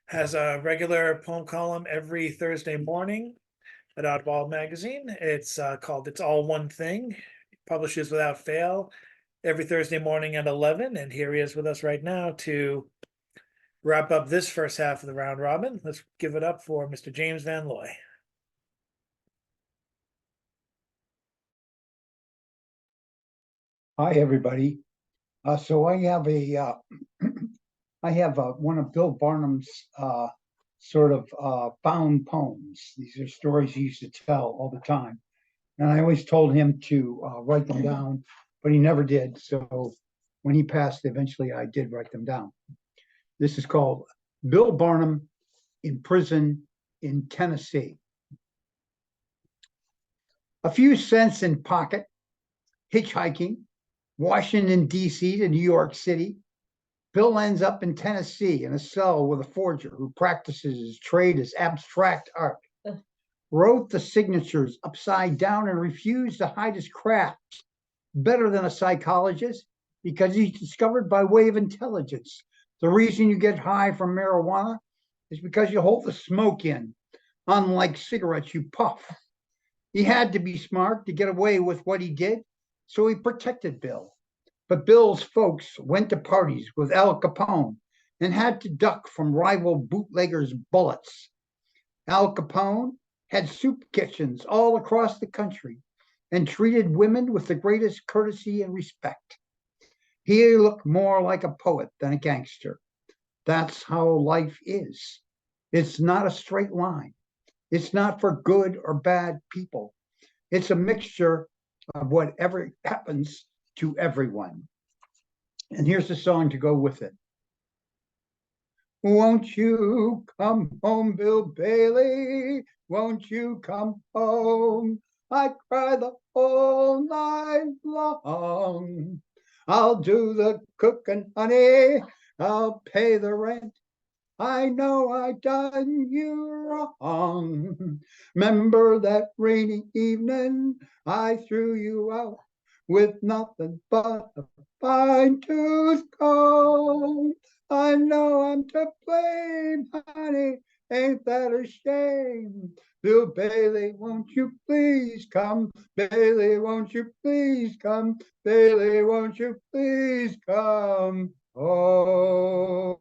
Speaker 1: has a regular poem column every Thursday morning at Oddball Magazine. It's called It's All One Thing. It publishes without fail every Thursday morning at 11. And here he is with us right now to wrap up this first half of the round robin. Let's give it up for Mr. James Van Looy.
Speaker 13: Hi, everybody. So I have one of Bill Barnum's sort of found poems. These are stories he used to tell all the time. And I always told him to write them down, but he never did. So when he passed, eventually I did write them down. This is called Bill Barnum in Prison in Tennessee. A few cents in pocket, hitchhiking, Washington, D.C. to New York City. Bill ends up in Tennessee in a cell with a forger who practices his trade as abstract art. Wrote the signatures upside down and refused to hide his craft. Better than a psychologist because he's discovered by way of intelligence. The reason you get high from marijuana is because you hold the smoke in, unlike cigarettes you puff. He had to be smart to get away with what he did, so he protected Bill. But Bill's folks went to parties with Al Capone and had to duck from rival bootleggers' bullets. Al Capone had soup kitchens all across the country and treated women with the greatest courtesy and respect. He looked more like a poet than a gangster. That's how life is. It's not a straight line. It's not for good or bad people. It's a mixture of whatever happens to everyone. And here's the song to go with it. Won't you come home, Bill Bailey? Won't you come home? I cry the whole night long. I'll do the cooking, honey. I'll pay the rent. I know I done you wrong. Remember that rainy evening I threw you out with nothing but a fine tooth comb. I know I'm to blame, honey. Ain't that a shame? Bill Bailey, won't you please come? Bailey, won't you please come? Bailey, won't you please come home?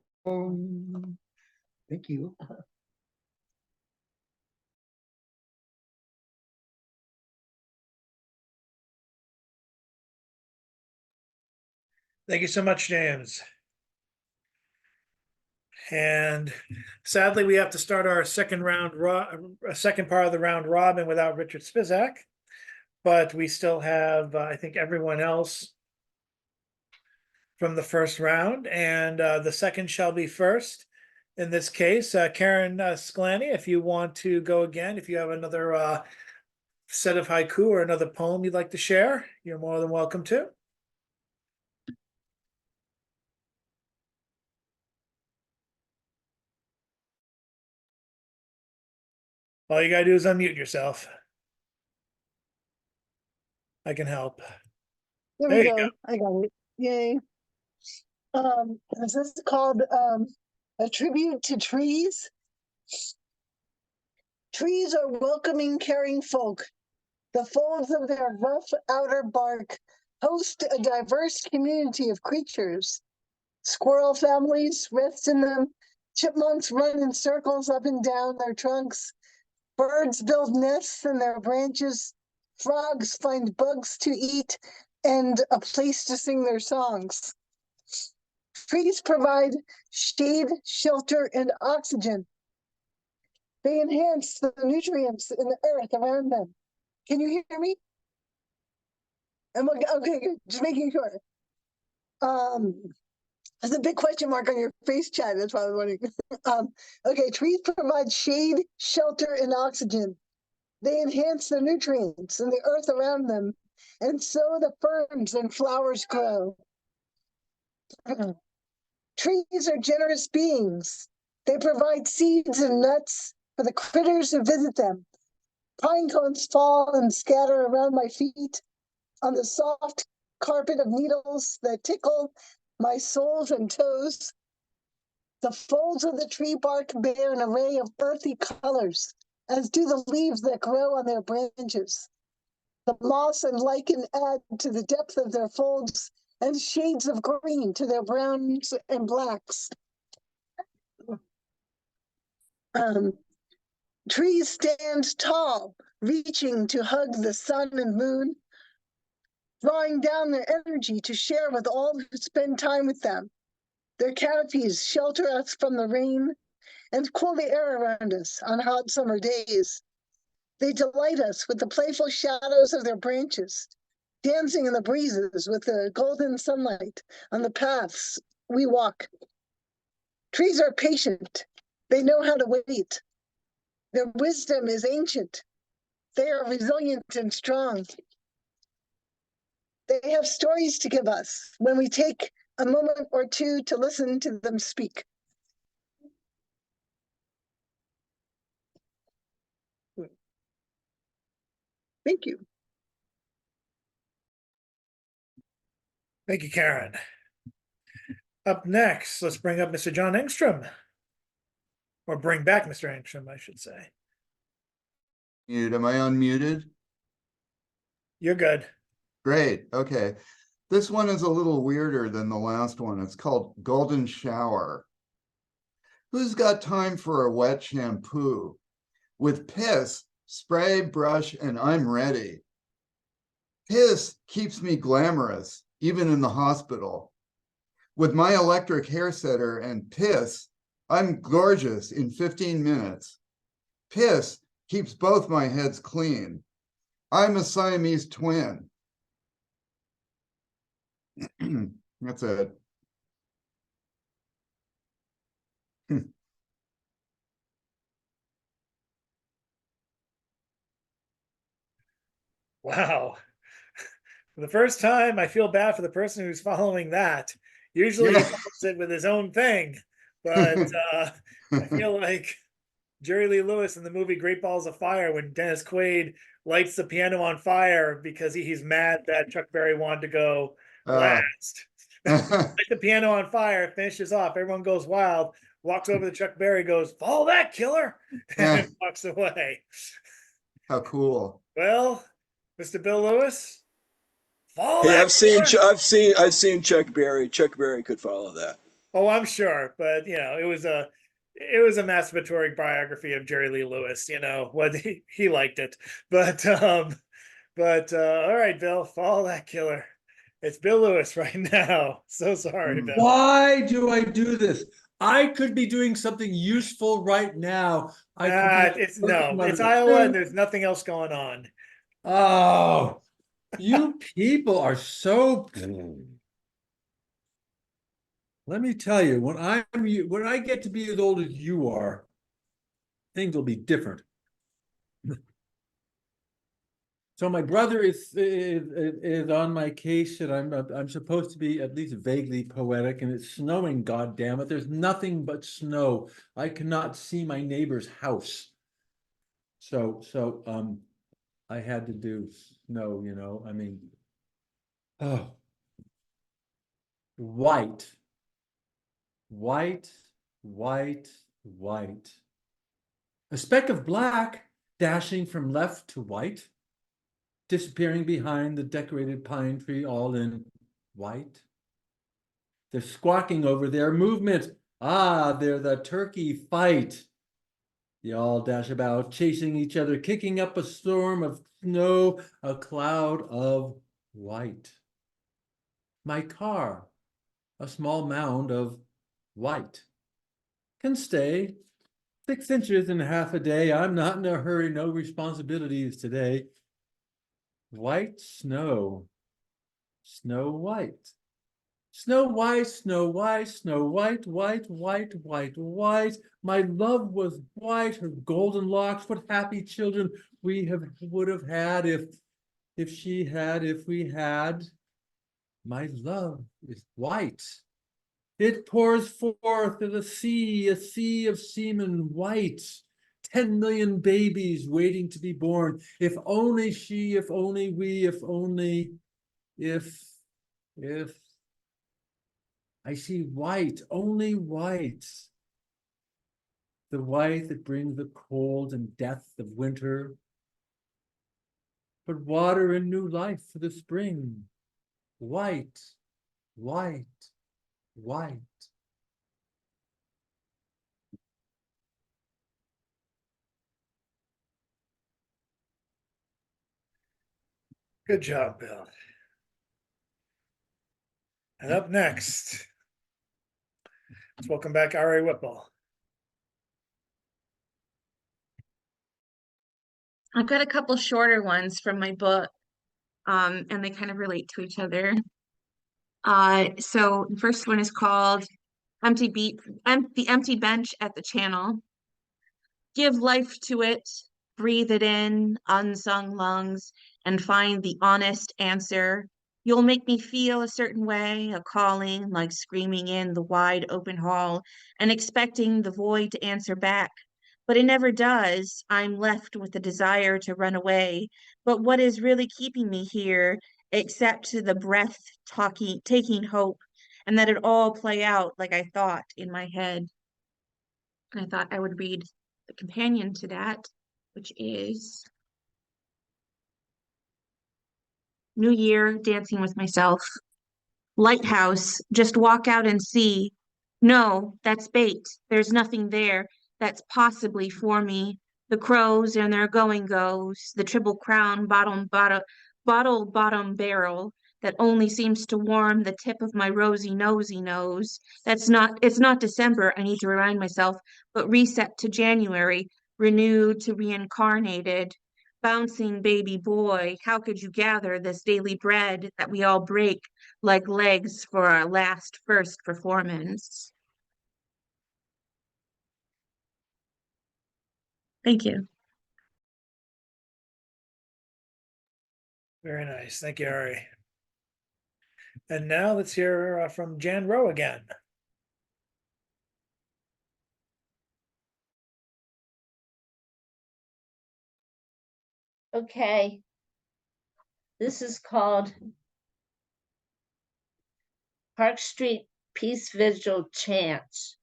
Speaker 13: Thank you.
Speaker 1: Thank you so much, James. And sadly, we have to start our second part of the round robin without Richard Spizak. But we still have, I think, everyone else from the first round, and the second shall be first. In this case, Karen Sklany, if you want to go again, if you have another set of haiku or another poem you'd like to share, you're more than welcome to. All you gotta do is unmute yourself. I can help.
Speaker 3: There we go. I got it. Yay. This is called A Tribute to Trees. Trees are welcoming, caring folk. The folds of their rough outer bark host a diverse community of creatures. Squirrel families rest in them. Chipmunks run in circles up and down their trunks. Birds build nests in their branches. Frogs find bugs to eat and a place to sing their songs. Trees provide shade, shelter, and oxygen. They enhance the nutrients in the earth around them. Can you hear me? Okay, good. Just making sure. There's a big question mark on your face, Chad. That's why I was wondering. Okay, trees provide shade, shelter, and oxygen. They enhance the nutrients in the earth around them, and so the ferns and flowers grow. Trees are generous beings. They provide seeds and nuts for the critters who visit them. Pine cones fall and scatter around my feet on the soft carpet of needles that tickle my soles and toes. The folds of the tree bark bear an array of earthy colors, as do the leaves that grow on their branches. The moss and lichen add to the depth of their folds and shades of green to their browns and blacks. Trees stand tall, reaching to hug the sun and moon, drawing down their energy to share with all who spend time with them. Their canopies shelter us from the rain and cool the air around us on hot summer days. They delight us with the playful shadows of their branches, dancing in the breezes with the golden sunlight on the paths we walk. Trees are patient. They know how to wait. Their wisdom is ancient. They are resilient and strong. They have stories to give us when we take a moment or two to listen to them speak. Thank you.
Speaker 1: Thank you, Karen. Up next, let's bring up Mr. John Engstrom. Or bring back Mr. Engstrom, I should say.
Speaker 4: Am I unmuted?
Speaker 1: You're good.
Speaker 4: Great, okay. This one is a little weirder than the last one. It's called Golden Shower. Who's got time for a wet shampoo? With piss, spray, brush, and I'm ready. Piss keeps me glamorous, even in the hospital. With my electric hair setter and piss, I'm gorgeous in 15 minutes. Piss keeps both my heads clean. I'm a Siamese twin. That's it.
Speaker 1: Wow. For the first time, I feel bad for the person who's following that. Usually he follows it with his own thing, but I feel like Jerry Lee Lewis in the movie Great Balls of Fire, when Dennis Quaid lights the piano on fire because he's mad that Chuck Berry wanted to go last. Light the piano on fire, finishes off, everyone goes wild, walks over to Chuck Berry, goes, "Follow that, killer," and walks away.
Speaker 4: How cool.
Speaker 1: Well, Mr. Bill Lewis, follow
Speaker 8: Hey,
Speaker 1: that,
Speaker 8: I've seen Chuck Berry. Chuck Berry could follow that.
Speaker 1: Oh, I'm sure, but you know, it was a masturbatory biography of Jerry Lee Lewis, you know, what he liked it. But all right, Bill, follow that killer. It's Bill Lewis right now. So sorry, Bill.
Speaker 5: Why do I do this? I could be doing something useful right now.
Speaker 1: It's Iowa and there's nothing else going on.
Speaker 5: Oh, you people are so. Let me tell you, when I get to be as old as you are, things will be different. So my brother is on my case, and I'm supposed to be at least vaguely poetic, and it's snowing. God damn it! There's nothing but snow. I cannot see my neighbor's house. So I had to do snow. You know, I mean, oh, white. White, white, white. A speck of black dashing from left to white. disappearing behind the decorated pine tree, all in white. They're squawking over their movement. Ah, they're the turkey fight. They all dash about, chasing each other, kicking up a storm of snow, a cloud of white. My car, a small mound of white, can stay 6 inches in half a day. I'm not in a hurry, no responsibilities today. White snow, snow white. Snow white, snow white, snow white, white, white, white, white. My love was white, her golden locks. What happy children we would have had if we had. My love is white. It pours forth in a sea of semen white. 10 million babies waiting to be born. If only she, if only we, if I see white, only white. The white that brings the cold and death of winter, but water and new life for the spring. White, white, white.
Speaker 1: Good job, Bill. And up next, let's welcome back Ari Whipple.
Speaker 6: I've got a couple shorter ones from my book, and they kind of relate to each other. So the first one is called The Empty Bench at the Channel. Give life to it, breathe it in, unsung lungs, and find the honest answer. You'll make me feel a certain way, a calling like screaming in the wide open hall and expecting the void to answer back. But it never does. I'm left with the desire to run away. But what is really keeping me here, except the breath taking hope, and that it all play out like I thought in my head. And I thought I would read the companion to that, which is New Year, Dancing with Myself. Lighthouse, just walk out and see. No, that's bait. There's nothing there that's possibly for me. The crows and their going goes, the Triple Crown bottom barrel that only seems to warm the tip of my rosy nosy nose. It's not December, I need to remind myself, but reset to January, renewed to reincarnated. Bouncing baby boy, how could you gather this daily bread that we all break like legs for our first performance? Thank you.
Speaker 1: Very nice. Thank you, Ari. And now let's hear from Jan Rowe again.
Speaker 7: Okay. This is called Park Street Peace Vigil Chants.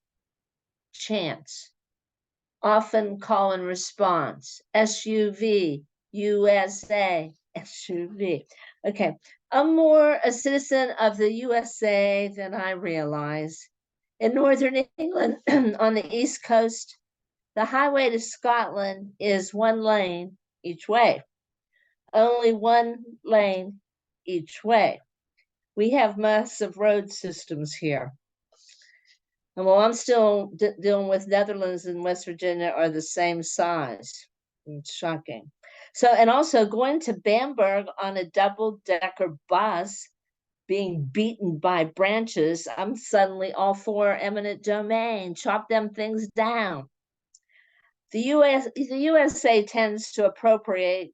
Speaker 7: Often call and response. SUV, USA, SUV. Okay. I'm more a citizen of the USA than I realize. In Northern England, on the East Coast, the highway to Scotland is one lane each way. Only one lane each way. We have massive road systems here. And while I'm still dealing with Netherlands and West Virginia are the same size. It's shocking. So, and also going to Bamberg on a double-decker bus, being beaten by branches, I'm suddenly all for eminent domain, chop them things down. The USA tends to appropriate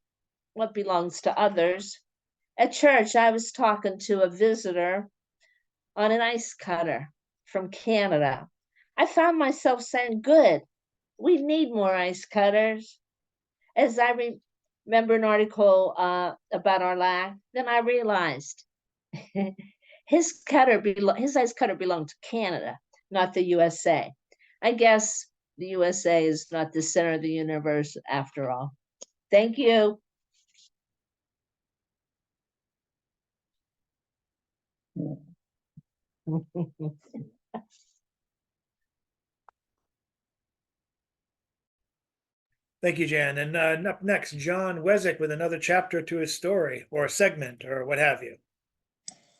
Speaker 7: what belongs to others. At church, I was talking to a visitor on an ice cutter from Canada. I found myself saying, good, we need more ice cutters. As I remember an article about our lack, then I realized his ice cutter belonged to Canada, not the USA. I guess the USA is not the center of the universe after all. Thank you.
Speaker 1: Thank you, Jan. And up next, John Wezick with another chapter to his story, or a segment, or what have you.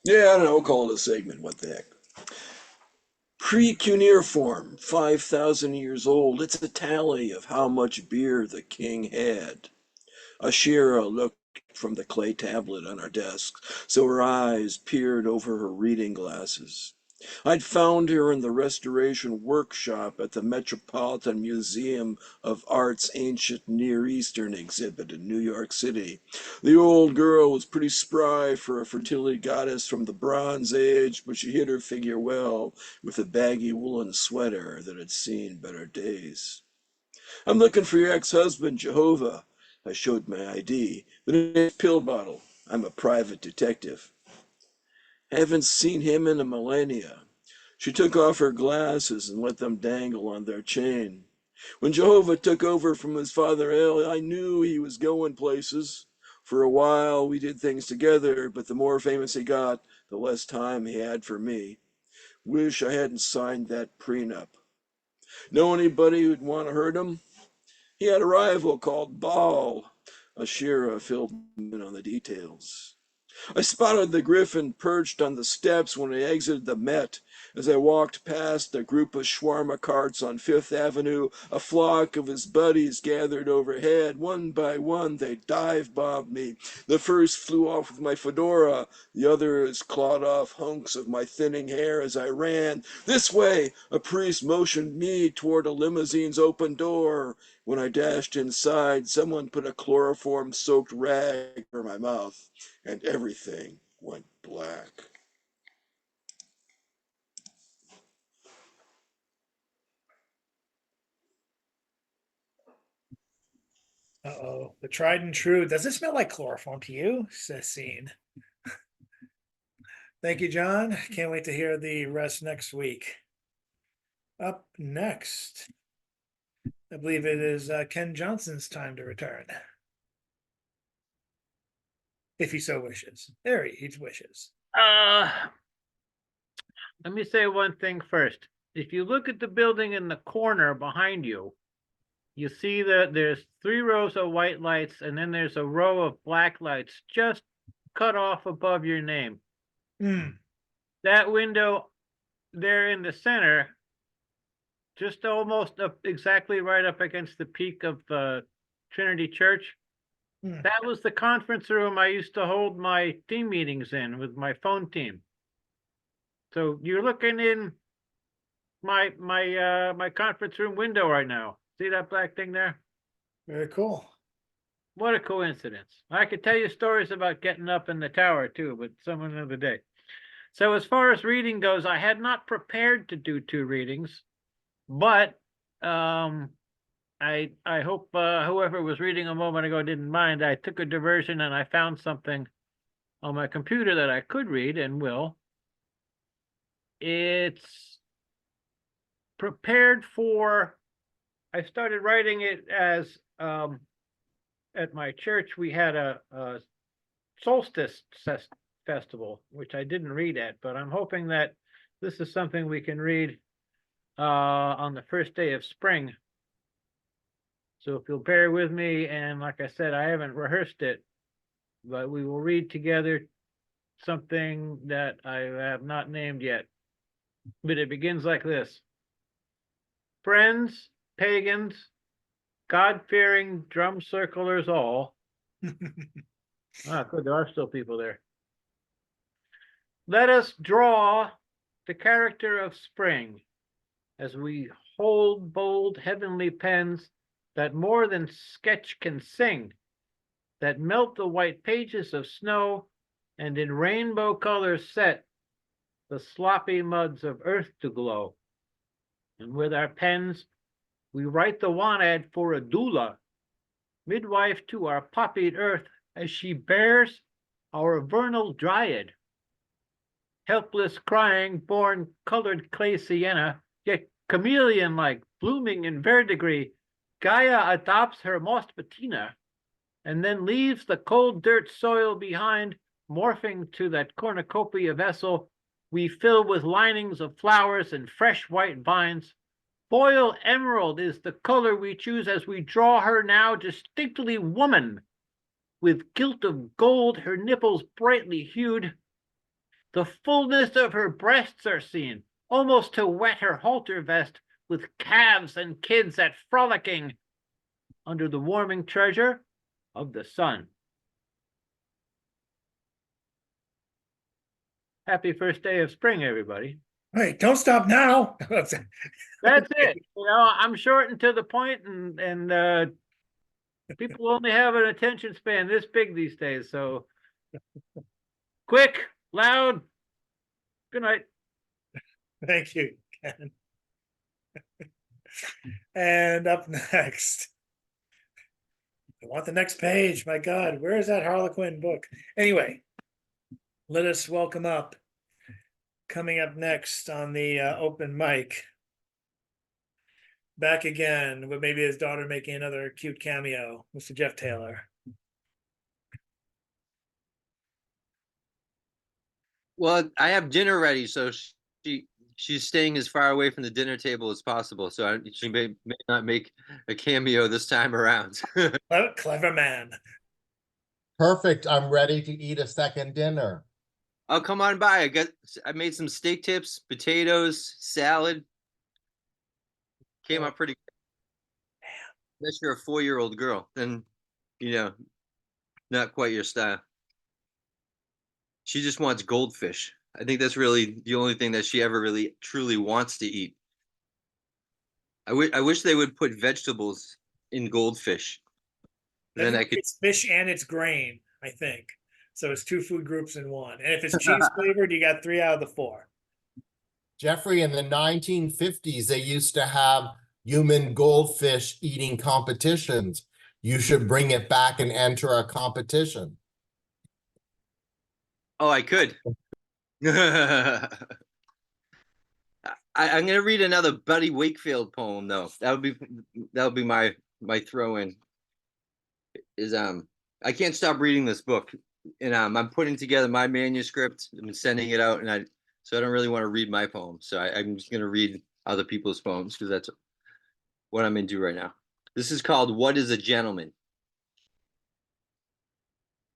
Speaker 8: Yeah, I don't know, we'll call it a segment, what the heck. Pre-cuneiform, 5,000 years old. It's a tally of how much beer the king had. Ashira looked from the clay tablet on our desk, so her eyes peered over her reading glasses. I'd found her in the restoration workshop at the Metropolitan Museum of Art's ancient Near Eastern exhibit in New York City. The old girl was pretty spry for a fertility goddess from the Bronze Age, but she hid her figure well with a baggy woolen sweater that had seen better days. I'm looking for your ex-husband, Jehovah. I showed my ID, but it's pill bottle. I'm a private detective. Haven't seen him in a millennia. She took off her glasses and let them dangle on their chain. When Jehovah took over from his father El, I knew he was going places. For a while, we did things together, but the more famous he got, the less time he had for me. Wish I hadn't signed that prenup. Know anybody who'd want to hurt him? He had a rival called Baal. Ashira filled me in on the details. I spotted the griffin perched on the steps when I exited the Met. As I walked past a group of shawarma carts on Fifth Avenue, a flock of his buddies gathered overhead. One by one, they dive-bombed me. The first flew off with my fedora. The others clawed off hunks of my thinning hair as I ran. This way! A priest motioned me toward a limousine's open door. When I dashed inside, someone put a chloroform-soaked rag over my mouth, and everything went black.
Speaker 1: Uh-oh, the tried and true. Does it smell like chloroform to you? Says Scene. Thank you, John. Can't wait to hear the rest next week. Up next, I believe it is Ken Johnson's time to return. If he so wishes. There he wishes.
Speaker 9: Let me say one thing first. If you look at the building in the corner behind you, you see that there's 3 rows of white lights, and then there's a row of black lights just cut off above your name. That window there in the center, just almost up, exactly right up against the peak of Trinity Church, that was the conference room I used to hold my team meetings in with my phone team. So you're looking in my conference room window right now. See that black thing there?
Speaker 1: Very cool.
Speaker 9: What a coincidence. I could tell you stories about getting up in the tower too, but some another day. So as far as reading goes, I had not prepared to do 2 readings, but I hope whoever was reading a moment ago didn't mind. I took a diversion and I found something on my computer that I could read and will. It's prepared for, I started writing it as at my church we had a solstice festival, which I didn't read at, but I'm hoping that this is something we can read on the first day of spring. So if you'll bear with me, and like I said, I haven't rehearsed it, but we will read together something that I have not named yet. But it begins like this. Friends, pagans, God-fearing drum circlers all. Ah, good, there are still people there. Let us draw the character of spring as we hold bold heavenly pens that more than sketch can sing, that melt the white pages of snow and in rainbow colors set the sloppy muds of earth to glow. And with our pens, we write the wanad for a doula, midwife to our poppied earth as she bears our vernal dryad. Helpless crying, born colored clay sienna, yet chameleon-like, blooming in verdigris, Gaia adopts her moss patina, and then leaves the cold dirt soil behind, morphing to that cornucopia vessel we fill with linings of flowers and fresh white vines. Foil emerald is the color we choose as we draw her now distinctly woman. With gilt of gold, her nipples brightly hued. The fullness of her breasts are seen, almost to wet her halter vest, with calves and kids at frolicking under the warming treasure of the sun. Happy first day of spring, everybody.
Speaker 1: Hey, don't stop now.
Speaker 9: That's it. You know, I'm short and to the point, and people only have an attention span this big these days. So quick, loud. Good night.
Speaker 1: Thank you, Ken. And up next. I want the next page. My God, where is that Harlequin book? Anyway, let us welcome up. Coming up next on the open mic. Back again with maybe his daughter making another cute cameo, Mr. Jeff Taylor.
Speaker 10: Well, I have dinner ready, so she's staying as far away from the dinner table as possible. So she may not make a cameo this time around.
Speaker 1: Clever man.
Speaker 14: Perfect. I'm ready to eat a second dinner.
Speaker 10: Oh, come on by. I made some steak tips, potatoes, salad. Came out pretty good. Unless you're a 4-year-old girl, then, you know, not quite your style. She just wants goldfish. I think that's really the only thing that she ever really truly wants to eat. I wish they would put vegetables in goldfish. Then I could.
Speaker 1: It's fish and it's grain, I think. So it's 2 food groups in one. And if it's cheese flavored, you got 3 out of the 4.
Speaker 14: Jeffrey, in the 1950s, they used to have human goldfish eating competitions. You should bring it back and enter a competition.
Speaker 10: Oh, I could. I'm going to read another Buddy Wakefield poem, though. That would be my throw in. I can't stop reading this book, and I'm putting together my manuscript. I'm sending it out, and so I don't really want to read my poem. So I'm just going to read other people's poems because that's what I'm into right now. This is called "What is a Gentleman?"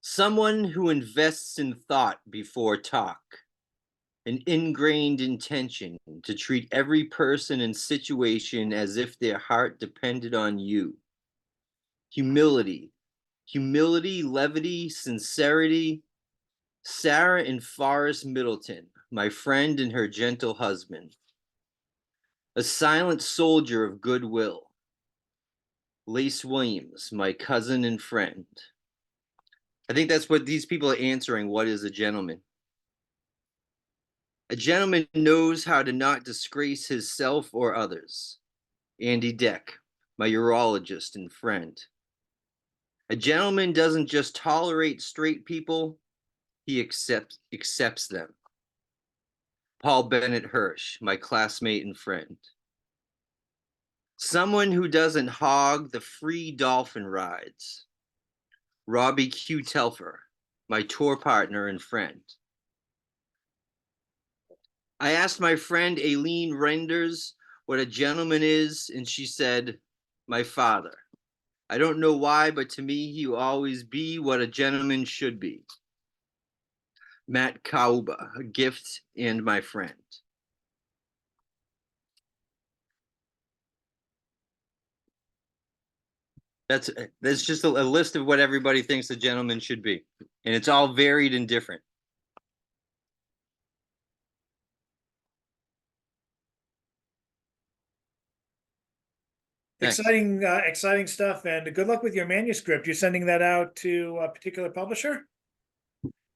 Speaker 10: Someone who invests in thought before talk, an ingrained intention to treat every person and situation as if their heart depended on you. Humility, levity, sincerity. Sarah and Forrest Middleton, my friend and her gentle husband. A silent soldier of goodwill. Lace Williams, my cousin and friend. I think that's what these people are answering. What is a gentleman? A gentleman knows how to not disgrace himself or others. Andy Deck, my urologist and friend. A gentleman doesn't just tolerate straight people, he accepts them. Paul Bennett Hirsch, my classmate and friend. Someone who doesn't hog the free dolphin rides. Robbie Q. Telfer, my tour partner and friend. I asked my friend Aileen Renders what a gentleman is, and she said, my father. I don't know why, but to me, he will always be what a gentleman should be. Matt Kauba, a gift and my friend. That's just a list of what everybody thinks a gentleman should be. And it's all varied and different. Thanks.
Speaker 1: Exciting stuff, and good luck with your manuscript. You're sending that out to a particular publisher?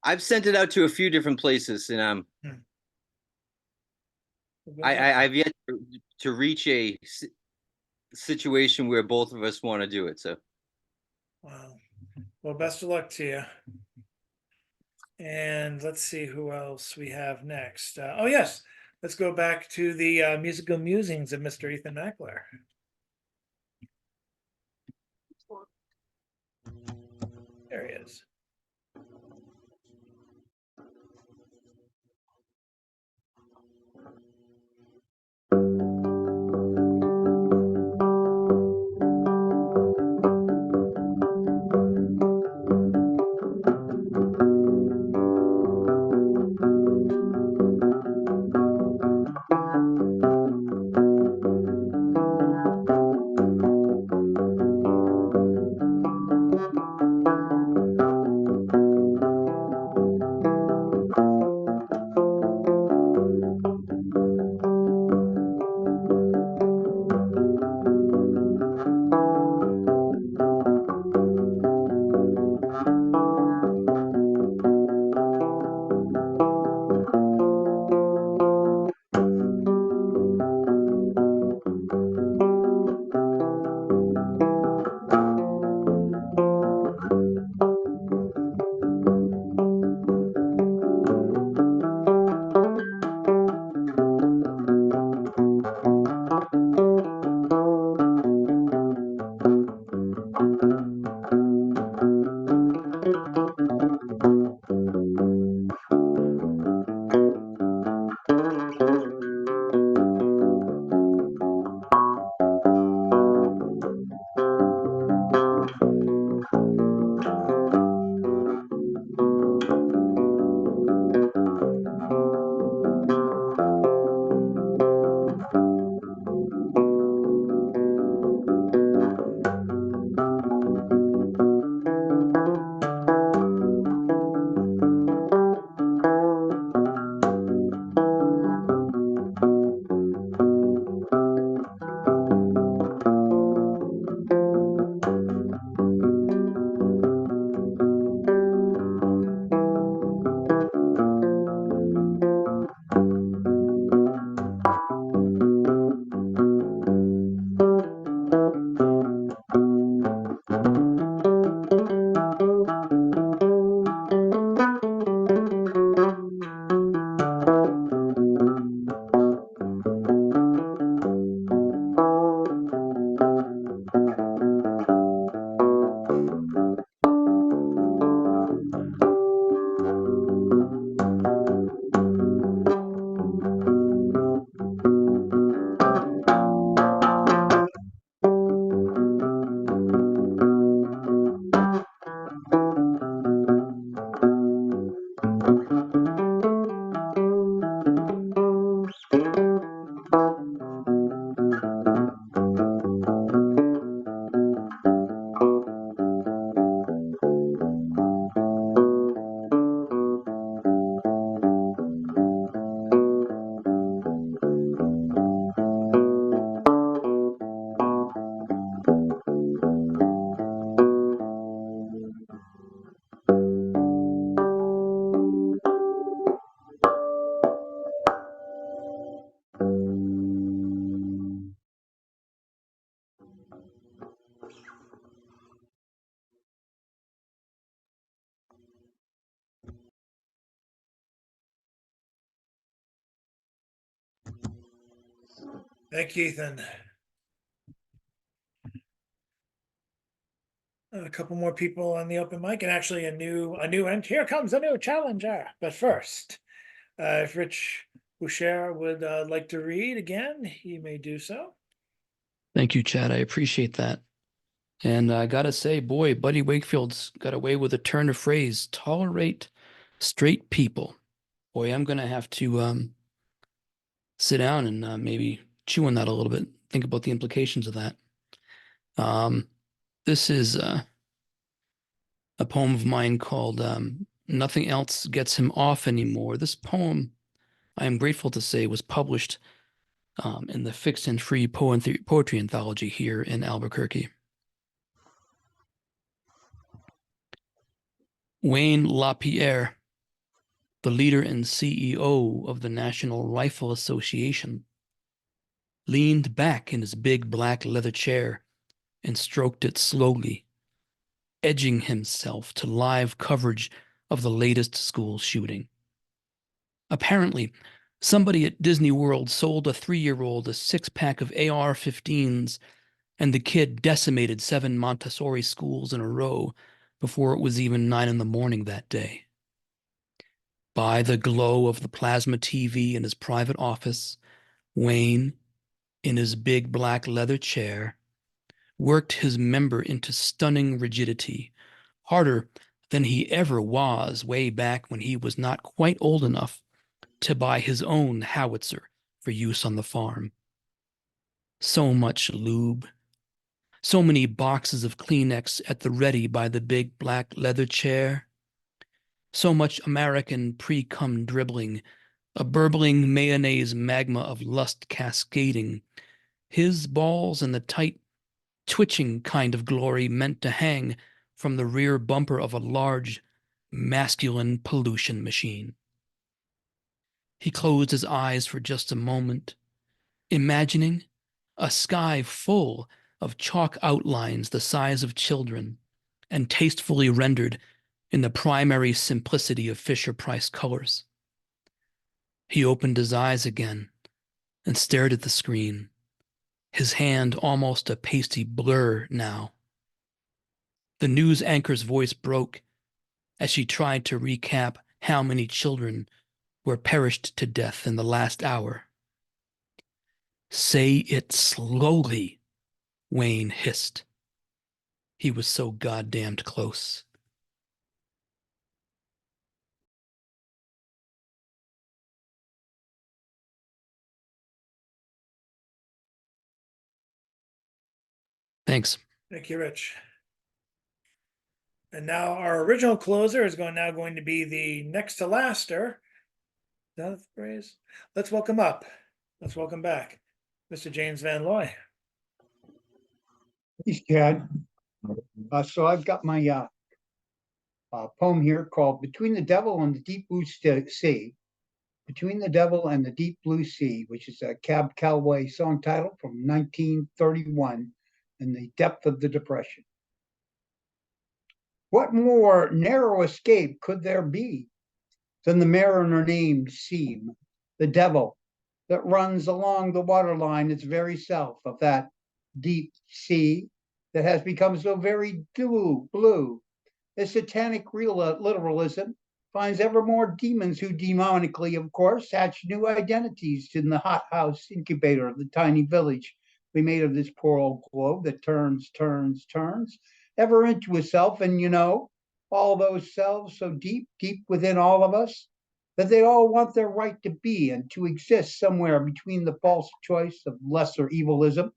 Speaker 10: I've sent it out to a few different places, and I've yet to reach a situation where both of us want to do it. So,
Speaker 1: wow. Well, best of luck to you. And let's see who else we have next. Oh yes, let's go back to the musical musings of Mr. Ethan Mackler. There he is. Thank you, Ethan. A couple more people on the open mic, and actually and here comes a new challenger. But first, if Rich Boucher would like to read again, he may do so.
Speaker 12: Thank you, Chad. I appreciate that. And I gotta say, boy, Buddy Wakefield's got away with a turn of phrase, tolerate straight people. Boy, I'm gonna have to sit down and maybe chew on that a little bit, think about the implications of that. This is a poem of mine called Nothing Else Gets Him Off Anymore. This poem, I am grateful to say, was published in the Fixed and Free Poetry Anthology here in Albuquerque. Wayne LaPierre, the leader and CEO of the National Rifle Association, leaned back in his big black leather chair and stroked it slowly, edging himself to live coverage of the latest school shooting. Apparently, somebody at Disney World sold a 3-year-old a 6-pack of AR-15s, and the kid decimated 7 Montessori schools in a row before it was even 9 a.m. that day. By the glow of the plasma TV in his private office, Wayne, in his big black leather chair, worked his member into stunning rigidity, harder than he ever was way back when he was not quite old enough to buy his own howitzer for use on the farm. So much lube, so many boxes of Kleenex at the ready by the big black leather chair, so much American pre-cum dribbling, a burbling mayonnaise magma of lust cascading, his balls and the tight, twitching kind of glory meant to hang from the rear bumper of a large, masculine pollution machine. He closed his eyes for just a moment, imagining a sky full of chalk outlines the size of children and tastefully rendered in the primary simplicity of Fisher-Price colors. He opened his eyes again and stared at the screen, his hand almost a pasty blur now. The news anchor's voice broke as she tried to recap how many children were perished to death in the last hour. Say it slowly, Wayne hissed. He was so goddamned close. Thanks.
Speaker 1: Thank you, Rich. And now our original closer is now going to be the next to laster. Is that the phrase? Let's welcome up. Let's welcome back, Mr. James Van Loy.
Speaker 13: Thanks, Chad. So I've got my poem here called Between the Devil and the Deep Blue Sea. Between the Devil and the Deep Blue Sea, which is a Cab Calloway song title from 1931 in the depth of the Depression. What more narrow escape could there be than the mariner named Seam, the devil that runs along the waterline its very self of that deep sea that has become so very blue. A satanic literalism finds ever more demons who demonically, of course, hatch new identities in the hothouse incubator of the tiny village we made of this poor old globe that turns, ever into itself. And all those selves so deep within all of us, that they all want their right to be and to exist somewhere between the false choice of lesser evilism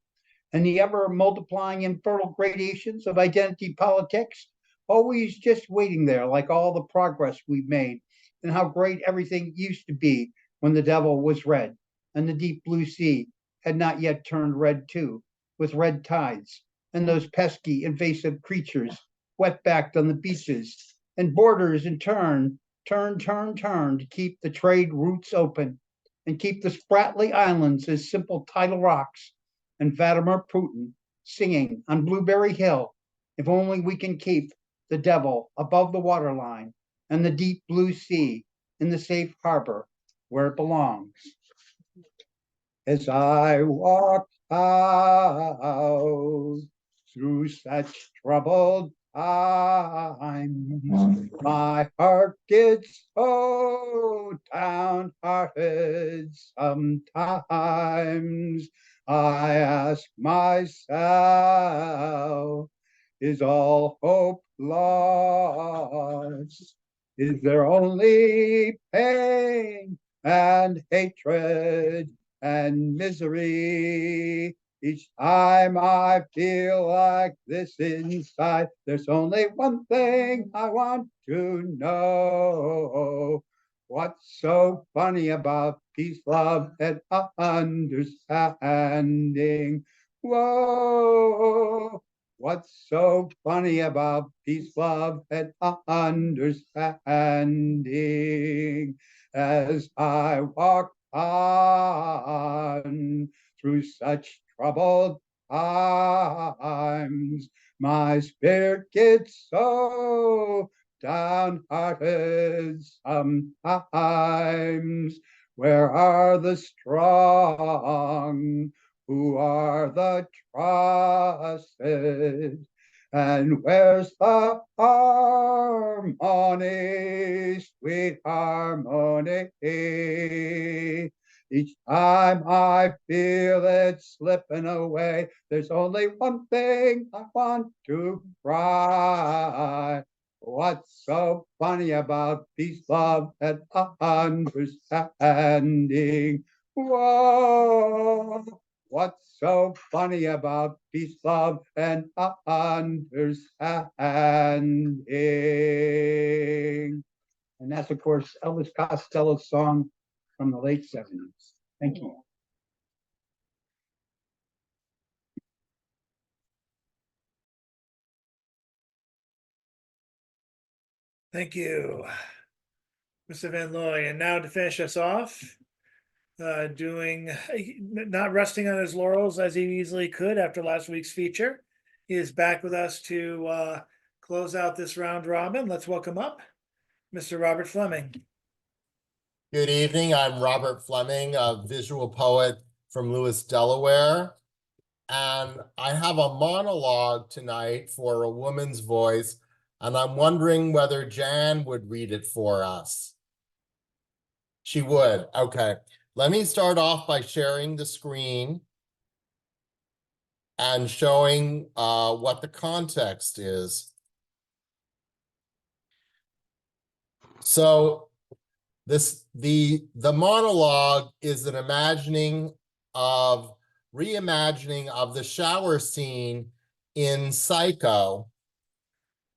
Speaker 13: and the ever multiplying infertile gradations of identity politics, always just waiting there, like all the progress we've made and how great everything used to be when the devil was red and the deep blue sea had not yet turned red too, with red tides and those pesky invasive creatures wet-backed on the beaches and borders in turn to keep the trade routes open and keep the Spratly Islands as simple tidal rocks and Vladimir Putin singing on Blueberry Hill, if only we can keep the devil above the waterline and the deep blue sea in the safe harbor where it belongs. as I walk out through such troubled times. My heart gets so downhearted sometimes. I ask myself, is all hope lost? Is there only pain and hatred and misery? Each time I feel like this inside, there's only one thing I want to know. What's so funny about peace, love, and understanding? Whoa. What's so funny about peace, love, and understanding? As I walk on through such troubled times, my spirit gets so downhearted sometimes. Where are the strong? Who are the trusted? And where's the harmony, sweet harmony? Each time I feel it slipping away, there's only one thing I want to cry. What's so funny about peace, love, and understanding? Whoa. What's so funny about peace, love, and understanding? And that's, of course, Elvis Costello's song from the late 70s. Thank you.
Speaker 1: Thank you, Mr. Van Looy. And now to finish us off, not resting on his laurels as he easily could after last week's feature. He is back with us to close out this round robin. Let's welcome up Mr. Robert Fleming.
Speaker 14: Good evening. I'm Robert Fleming, a visual poet from Lewis, Delaware. And I have a monologue tonight for a woman's voice, and I'm wondering whether Jan would read it for us. She would. Okay. Let me start off by sharing the screen and showing what the context is. So the monologue is an reimagining of the shower scene in Psycho.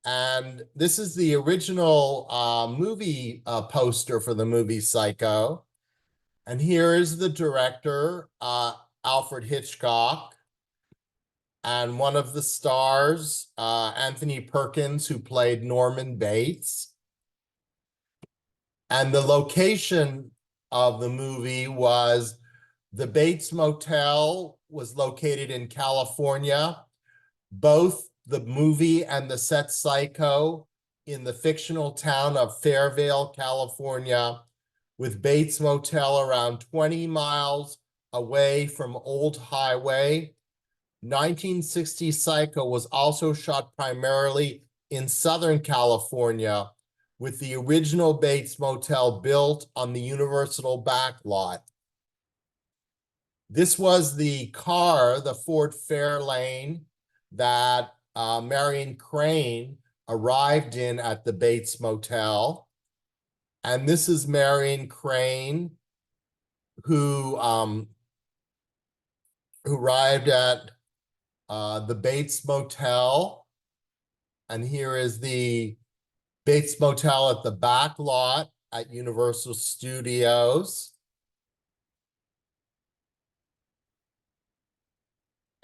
Speaker 14: And this is the original movie poster for the movie Psycho. And here is the director, Alfred Hitchcock, and one of the stars, Anthony Perkins, who played Norman Bates. And the location of the movie was the Bates Motel was located in California. Both the movie and the set Psycho in the fictional town of Fairvale, California, with Bates Motel around 20 miles away from Old Highway. 1960 Psycho was also shot primarily in Southern California, with the original Bates Motel built on the Universal back lot. This was the car, the Ford Fairlane, that Marion Crane arrived in at the Bates Motel. And this is Marion Crane, who arrived at the Bates Motel. And here is the Bates Motel at the back lot at Universal Studios.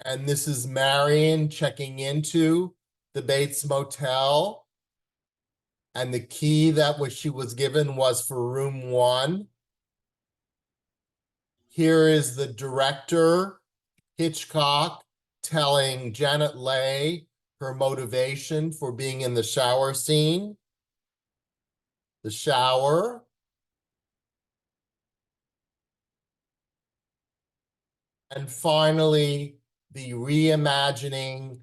Speaker 14: And this is Marion checking into the Bates Motel. And the key that she was given was for room 1. Here is the director, Hitchcock, telling Janet Leigh her motivation for being in the shower scene. The shower. And finally, the reimagining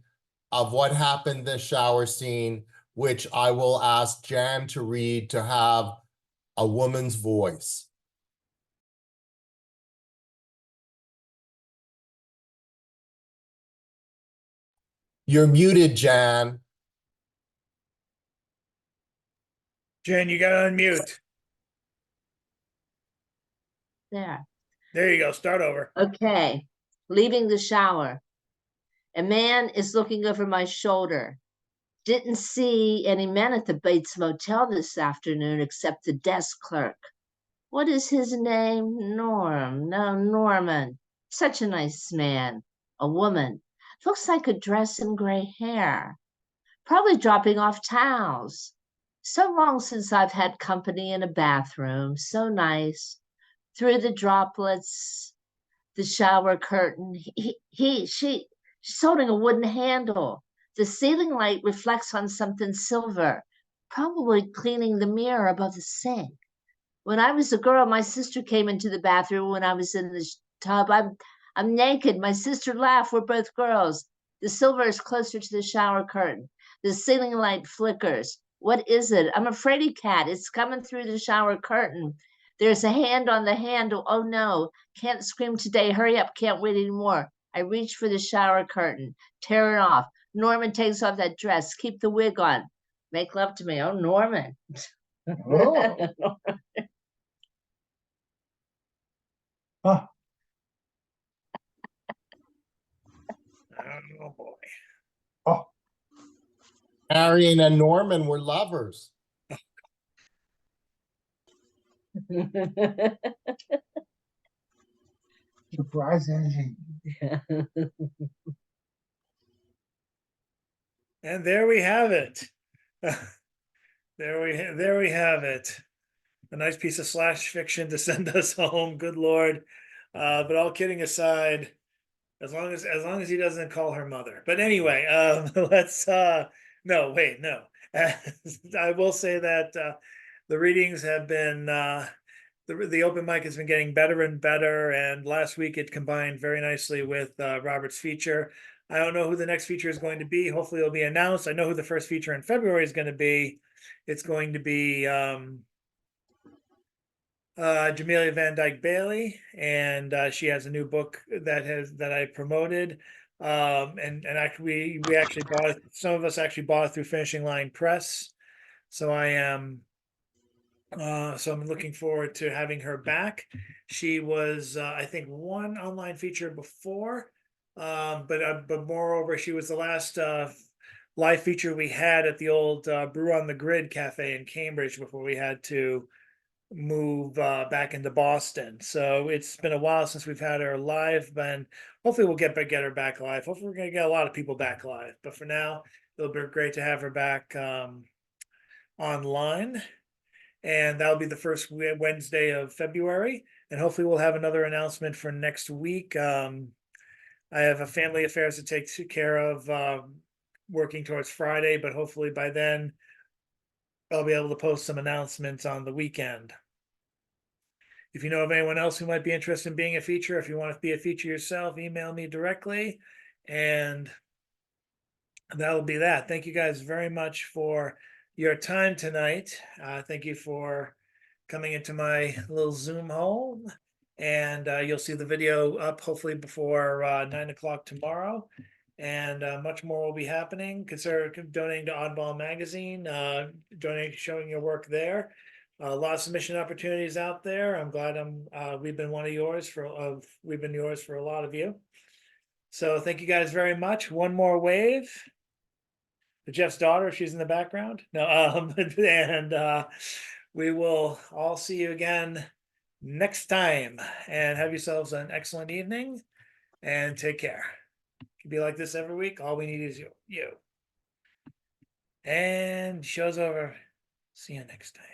Speaker 14: of what happened in the shower scene, which I will ask Jan to read to have a woman's voice. You're muted, Jan.
Speaker 1: Jen, you gotta unmute.
Speaker 7: There.
Speaker 1: There you go. Start over.
Speaker 7: Okay. Leaving the shower. A man is looking over my shoulder. Didn't see any men at the Bates Motel this afternoon except the desk clerk. What is his name? Norman. Such a nice man. A woman. Looks like a dress and gray hair. Probably dropping off towels. So long since I've had company in a bathroom. So nice. Through the droplets, the shower curtain. She's holding a wooden handle. The ceiling light reflects on something silver, probably cleaning the mirror above the sink. When I was a girl, my sister came into the bathroom when I was in the tub. I'm naked. My sister laughed. We're both girls. The silver is closer to the shower curtain. The ceiling light flickers. What is it? I'm a fraidy cat. It's coming through the shower curtain. There's a hand on the handle. Oh no, can't scream today. Hurry up, can't wait anymore. I reach for the shower curtain, tear it off. Norman takes off that dress. Keep the wig on. Make love to me. Oh, Norman.
Speaker 13: Oh. Huh.
Speaker 1: Oh boy.
Speaker 13: Oh,
Speaker 14: Harry and Norman were lovers.
Speaker 13: surprise energy.
Speaker 1: And there we have it. There we have it. A nice piece of slash fiction to send us home. Good Lord. But all kidding aside, as long as he doesn't call her mother. But anyway, let's no, wait, no. I will say that the readings have been the open mic has been getting better and better, and last week it combined very nicely with Robert's feature. I don't know who the next feature is going to be. Hopefully it'll be announced. I know who the first feature in February is going to be. It's going to be Jamelia Van Dyke Bailey, and she has a new book that I promoted. And actually we actually bought it. Some of us actually bought it through Finishing Line Press. So I'm looking forward to having her back. She was I think one online feature before, but moreover, she was the last live feature we had at the old Brew on the Grid Cafe in Cambridge before we had to move back into Boston. So it's been a while since we've had her live, and hopefully we'll get her back live. Hopefully we're gonna get a lot of people back live. But for now, it'll be great to have her back online. And that'll be the first Wednesday of February. And hopefully we'll have another announcement for next week. I have a family affairs to take care of, working towards Friday, but hopefully by then I'll be able to post some announcements on the weekend. If you know of anyone else who might be interested in being a feature, if you want to be a feature yourself, email me directly, and that'll be that. Thank you guys very much for your time tonight. Thank you for coming into my little Zoom home, and you'll see the video up hopefully before 9 o'clock tomorrow. And much more will be happening. Consider donating to Oddball Magazine, showing your work there. A lot of submission opportunities out there. I'm glad we've been yours for a lot of you. So thank you guys very much. One more wave. Jeff's daughter, if she's in the background. No, and we will all see you again next time. And have yourselves an excellent evening. And take care. It can be like this every week. All we need is you. And show's over. See you next time.